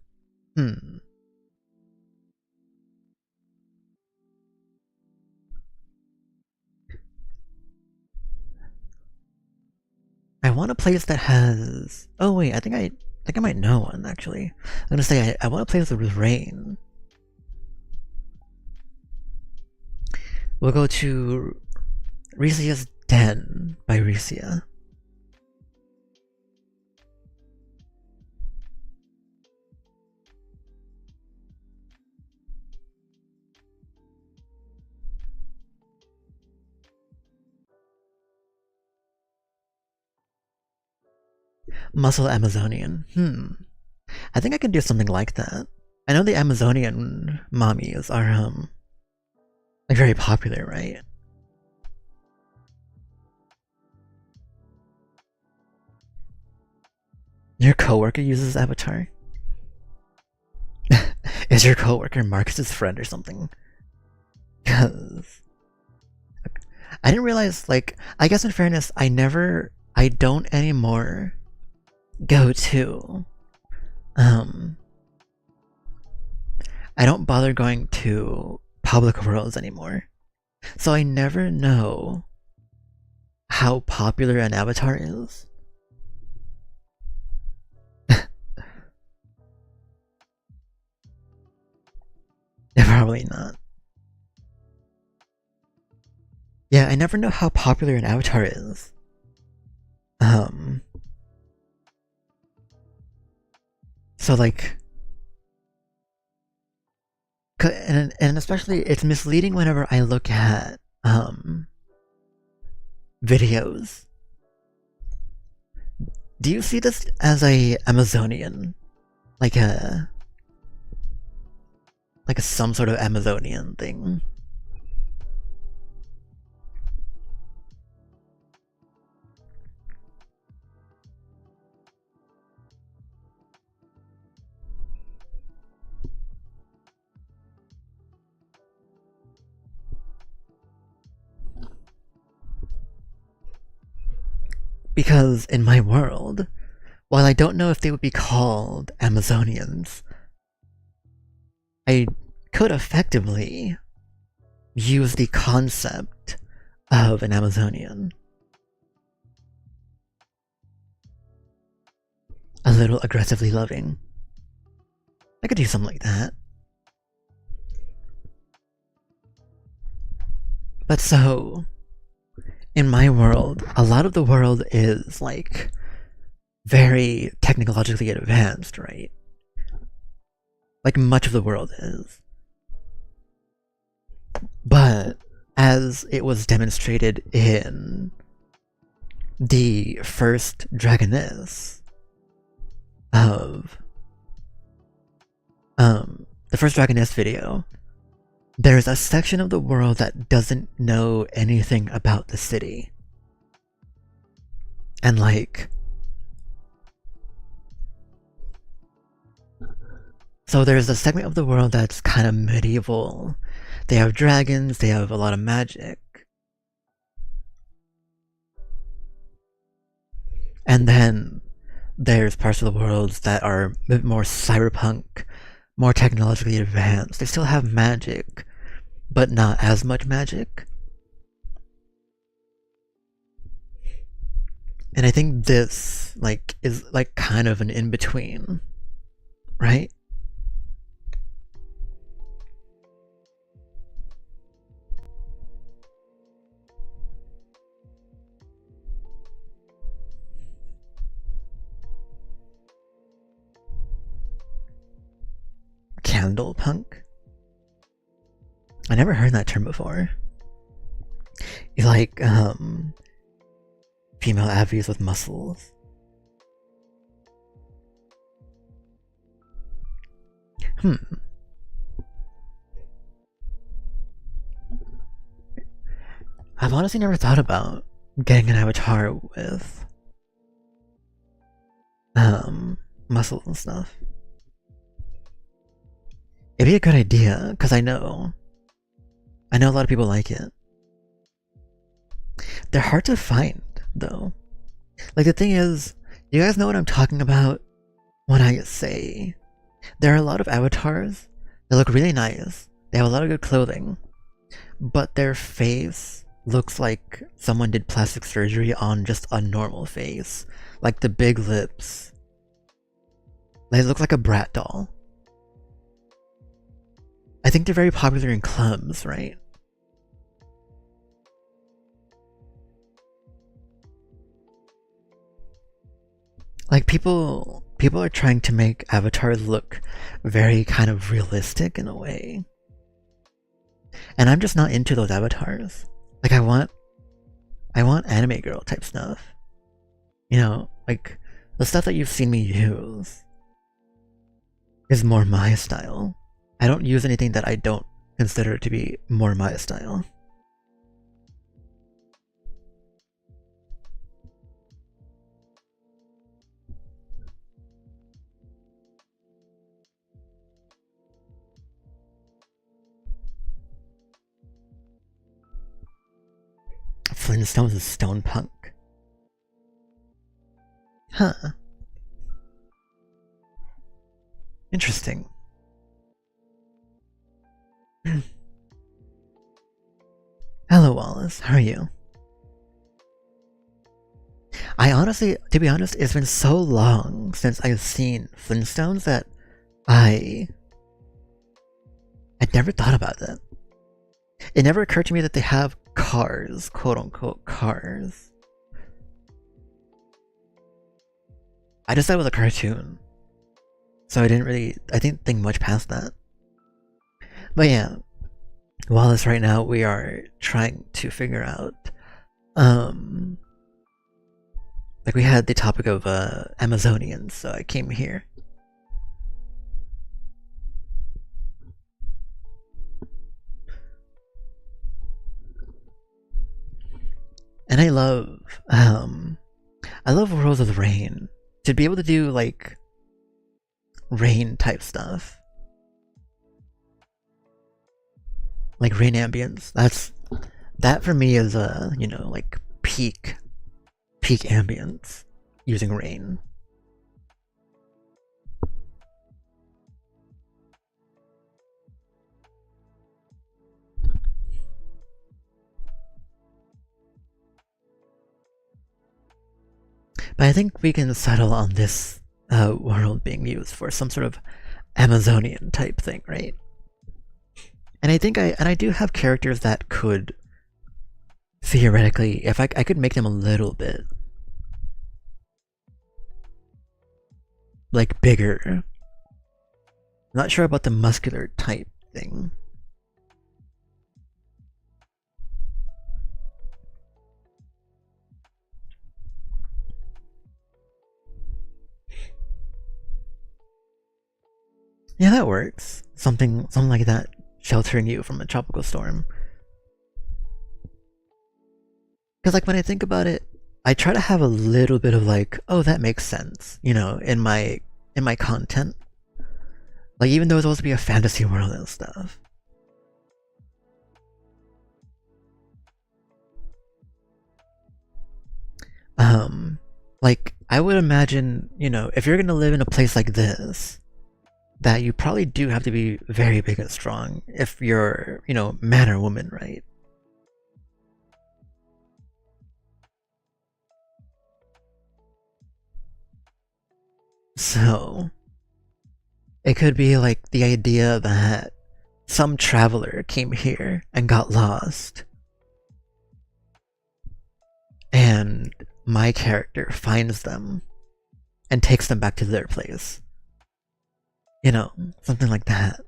I want a place that has. Oh wait, I think I might know one actually. I'm gonna say I want a place with rain. We'll go to Reisia's Den by Reia. Muscle Amazonian. I think I can do something like that. I know the Amazonian mommies are like very popular, right? Your coworker uses Avatar. Is your coworker Marcus's friend or something? Because I didn't realize, like, I guess in fairness, I don't anymore go to, I don't bother going to public worlds anymore. So I never know how popular an avatar is. Probably not. Yeah, I never know how popular an avatar is. So like, and especially it's misleading whenever I look at videos. Do you see this as a Amazonian, like a some sort of Amazonian thing? Because in my world, while I don't know if they would be called Amazonians, I could effectively use the concept of an Amazonian. A little aggressively loving. I could do something like that. But so, in my world, a lot of the world is like very technologically advanced, right? Like much of the world is. But as it was demonstrated in the first Dragoness of the first Dragoness video, there's a section of the world that doesn't know anything about the city. And like, so there's a segment of the world that's kind of medieval. They have dragons, they have a lot of magic. And then there's parts of the world that are a bit more cyberpunk, more technologically advanced. They still have magic, but not as much magic. And I think this like is like kind of an in-between, right? Candle punk? I never heard that term before. You like, female abbeys with muscles. I've honestly never thought about getting an avatar with muscles and stuff. It'd be a good idea, because I know a lot of people like it. They're hard to find, though. Like, the thing is, you guys know what I'm talking about when I say there are a lot of avatars that look really nice. They have a lot of good clothing, but their face looks like someone did plastic surgery on just a normal face. Like the big lips. They look like a brat doll. I think they're very popular in clubs, right? Like people are trying to make avatars look very kind of realistic in a way. And I'm just not into those avatars. Like I want anime girl type stuff. You know, like the stuff that you've seen me use is more my style. I don't use anything that I don't consider to be more my style. Flintstones is stone punk. Huh. Interesting. Hello, Wallace. How are you? I honestly, to be honest, it's been so long since I've seen Flintstones that I'd never thought about that. It never occurred to me that they have cars, quote unquote cars. I just thought it was a cartoon. So I didn't think much past that. But yeah, Wallace, right now we are trying to figure out, like we had the topic of Amazonians, so I came here. And I love Worlds of Rain. To be able to do like rain type stuff. Like rain ambience. That for me is you know, like peak peak ambience using rain. But I think we can settle on this world being used for some sort of Amazonian type thing, right? And I think I do have characters that could theoretically, if I could make them a little bit like bigger. Not sure about the muscular type thing. Yeah, that works. Something like that, sheltering you from a tropical storm. Because like when I think about it, I try to have a little bit of like, oh, that makes sense, you know, in my content. Like even though it's supposed to be a fantasy world and stuff. Like I would imagine, you know, if you're gonna live in a place like this, that you probably do have to be very big and strong if you're, you know, man or woman, right? So it could be like the idea that some traveler came here and got lost, and my character finds them and takes them back to their place. You know, something like that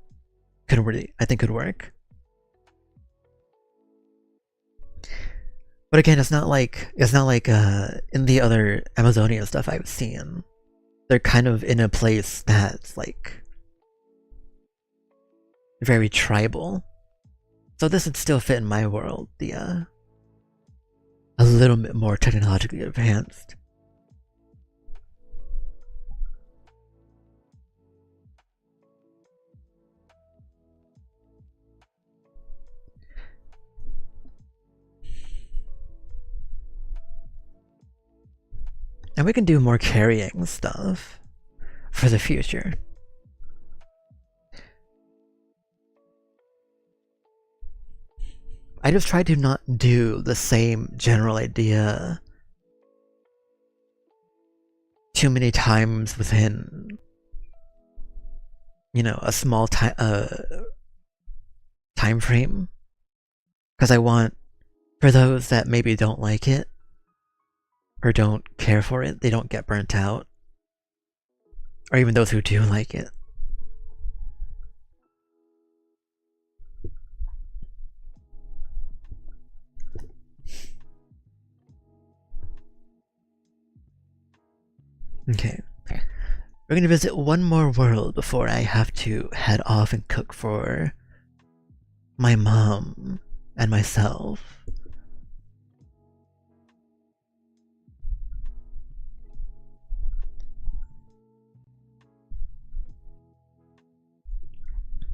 could really, I think, could work. But again, it's not like in the other Amazonian stuff I've seen, they're kind of in a place that's like very tribal. So this would still fit in my world, the a little bit more technologically advanced. And we can do more carrying stuff for the future. I just try to not do the same general idea too many times within, you know, a small time frame. Because I want, for those that maybe don't like it or don't care for it, they don't get burnt out. Or even those who do like it. Okay. We're gonna visit one more world before I have to head off and cook for my mom and myself.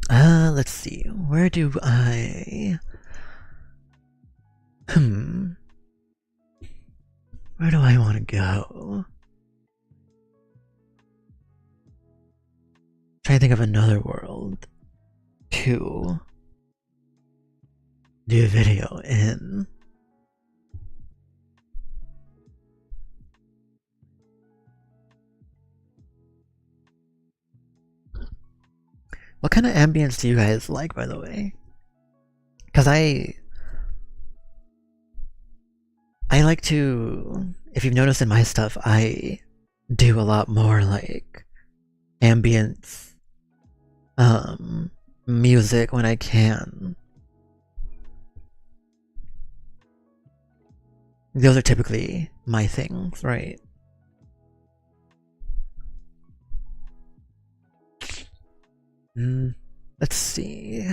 Let's see. Where do I... Where do I want to go? Trying to think of another world to do a video in. What kind of ambience do you guys like, by the way? Because I like to, if you've noticed in my stuff, I do a lot more like ambience music when I can. Those are typically my things, right? Let's see.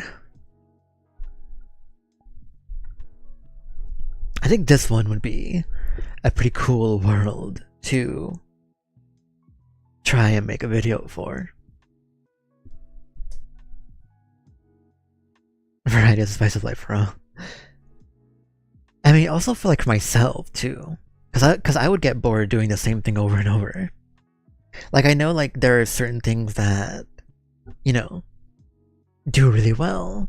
I think this one would be a pretty cool world to try and make a video for. Variety of spice of life, bro. I mean, also for like myself too. Cause I would get bored doing the same thing over and over. Like I know like there are certain things that, you know, do really well.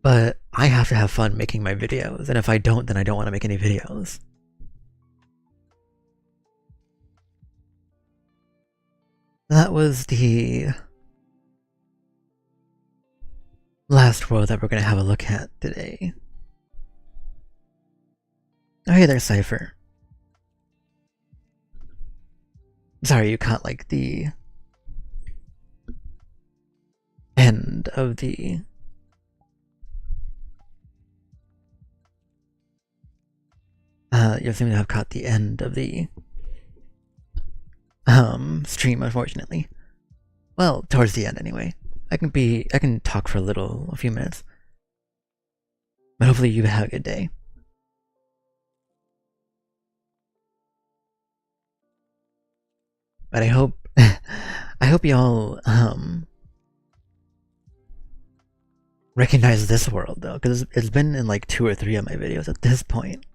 But I have to have fun making my videos, and if I don't, then I don't want to make any videos. That was the last world that we're gonna have a look at today. Oh hey there, Cypher. Sorry, you caught like the end of the you seem to have caught the end of the stream, unfortunately. Well, towards the end anyway. I can talk for a few minutes. But hopefully you have a good day. But I hope I hope y'all recognize this world though, because it's been in like 2 or 3 of my videos at this point.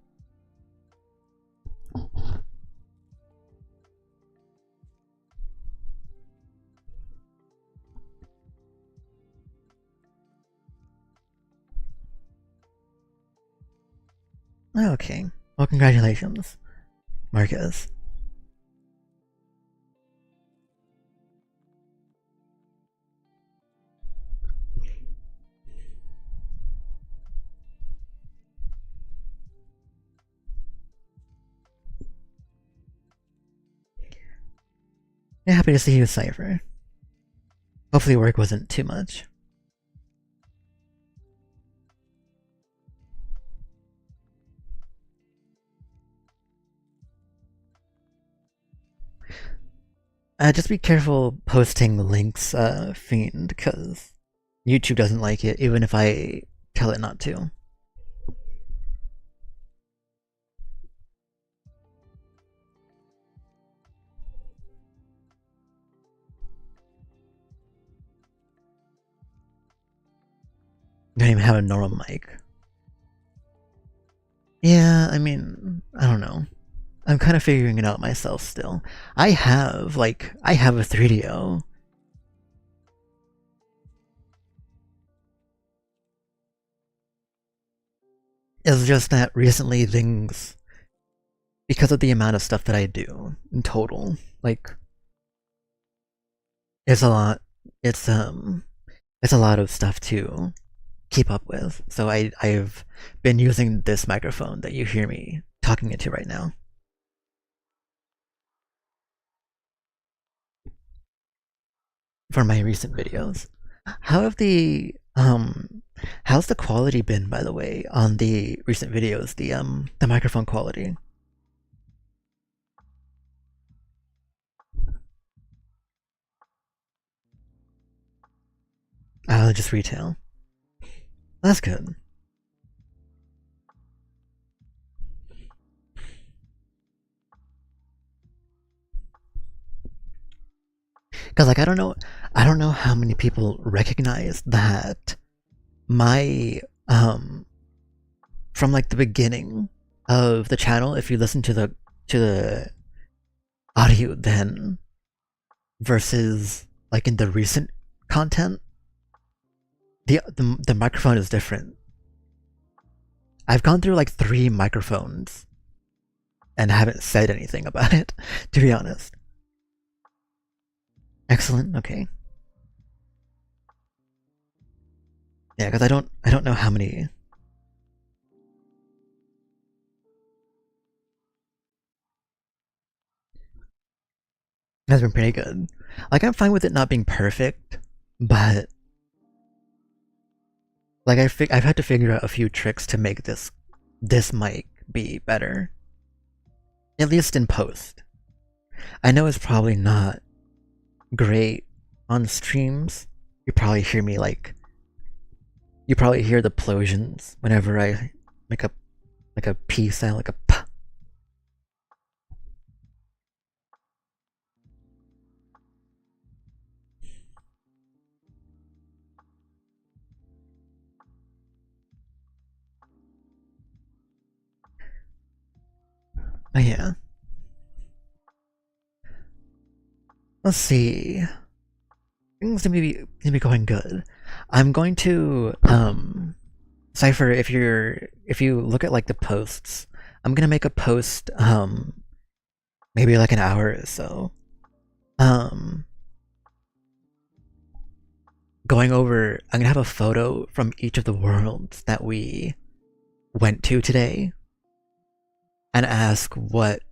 Okay. Well, congratulations, Marquez. Yeah, happy to see you, Cypher. Hopefully work wasn't too much. Just be careful posting links, Fiend, because YouTube doesn't like it, even if I tell it not to. I don't even have a normal mic. Yeah, I mean, I don't know. I'm kind of figuring it out myself still. I have a 3DO. It's just that recently things, because of the amount of stuff that I do in total, like, it's a lot. It's it's a lot of stuff to keep up with. So I've been using this microphone that you hear me talking into right now for my recent videos. How have how's the quality been, by the way, on the recent videos? The microphone quality. Just retail. That's good. Cause like I don't know how many people recognize that my from like the beginning of the channel, if you listen to the audio then versus like in the recent content, the microphone is different. I've gone through like 3 microphones and haven't said anything about it, to be honest. Excellent. Okay. Yeah, because I don't know how many. That's been pretty good. Like I'm fine with it not being perfect, but like I've had to figure out a few tricks to make this mic be better, at least in post. I know it's probably not great on streams. You probably hear me like you probably hear the plosions whenever I make a like a P sound, like a P. Oh yeah. Let's see. Things seem to be going good. I'm going to Cypher, if you look at like the posts, I'm gonna make a post maybe like an hour or so. Um Going over, I'm gonna have a photo from each of the worlds that we went to today and ask what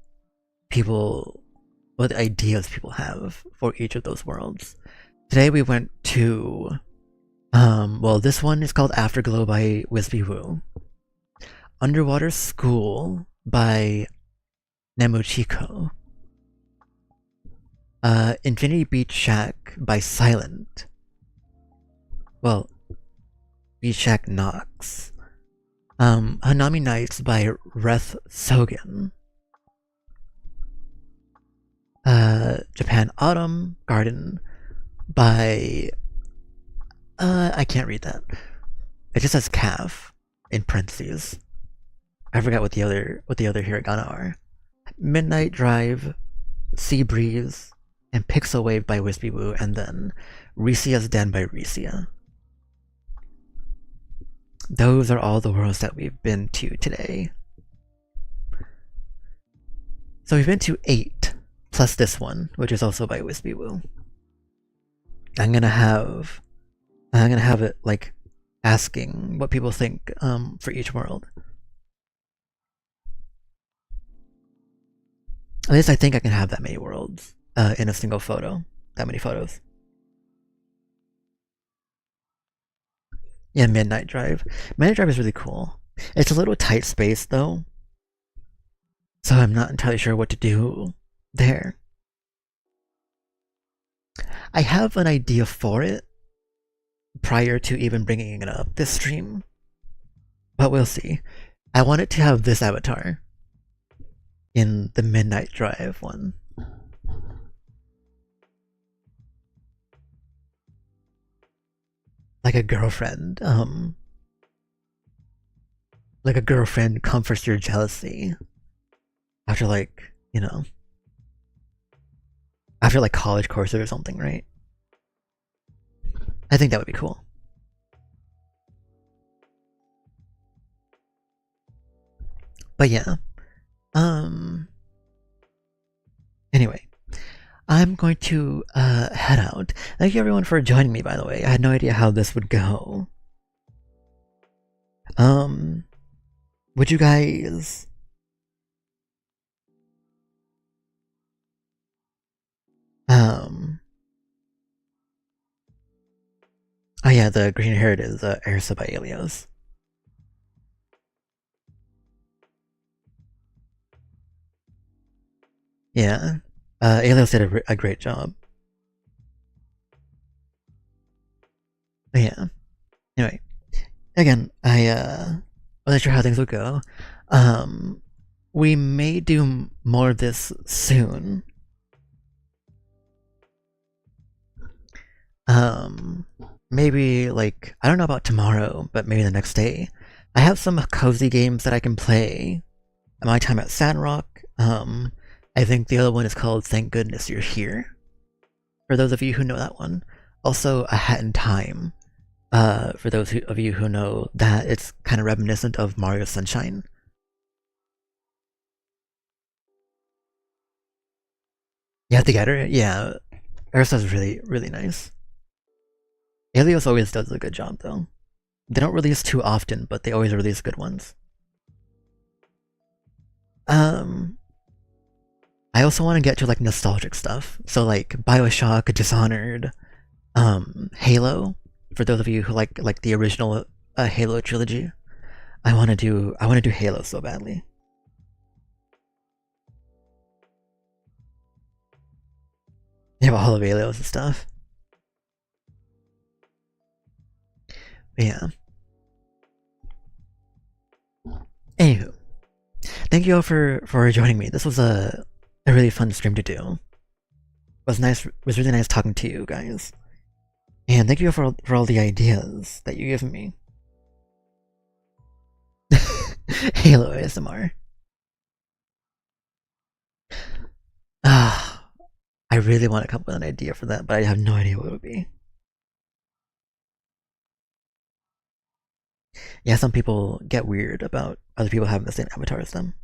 ideas people have for each of those worlds. Today we went to, well, this one is called Afterglow by Wispy Woo, Underwater School by Nemochiko, Infinity Beach Shack by Silent, well, Beach Shack Nox, Hanami Nights by Reth Sogen, Japan Autumn Garden by I can't read that. It just says calf in parentheses. I forgot what the other hiragana are. Midnight Drive, Seabreeze, and Pixel Wave by Wispy Woo, and then Ricia's Den by Ricia. Those are all the worlds that we've been to today. So we've been to 8, plus this one, which is also by Wispy Woo. I'm gonna have it like asking what people think for each world. At least I think I can have that many worlds in a single photo. That many photos. Yeah, Midnight Drive. Midnight Drive is really cool. It's a little tight space though, so I'm not entirely sure what to do there. I have an idea for it prior to even bringing it up this stream, but we'll see. I want it to have this avatar in the Midnight Drive one. Like a girlfriend, comforts your jealousy after like, you know, after like college courses or something, right? I think that would be cool. But yeah, anyway, I'm going to head out. Thank you everyone for joining me, by the way. I had no idea how this would go. Would you guys oh yeah, the green haired is Ersa by Elios. Yeah. Elios did a great job. But yeah. Anyway. Again, I wasn't sure how things would go. We may do more of this soon. Maybe like, I don't know about tomorrow, but maybe the next day. I have some cozy games that I can play at my time at Sandrock. I think the other one is called Thank Goodness You're Here, for those of you who know that one. Also, A Hat in Time, for those of you who know that it's kind of reminiscent of Mario Sunshine. You have to get her? Yeah, Ursa's really, really nice. Helios always does a good job though. They don't release too often, but they always release good ones. I also want to get to like nostalgic stuff. So like BioShock, Dishonored, Halo, for those of you who like the original Halo trilogy. I want to do Halo so badly. You have all of Halos and stuff. But yeah. Anywho, thank you all for joining me. This was a really fun stream to do. It was nice. It was really nice talking to you guys. And thank you for all the ideas that you give me. Halo ASMR. Ah, I really want to come up with an idea for that, but I have no idea what it would be. Yeah, some people get weird about other people having the same avatar as them.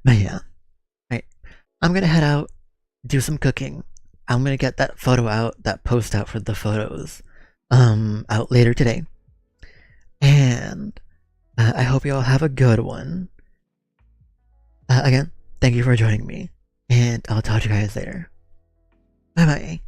But yeah, right. I'm gonna head out, do some cooking. I'm gonna get that photo out, that post out for the photos, out later today. And I hope you all have a good one. Again, thank you for joining me, and I'll talk to you guys later. Bye bye.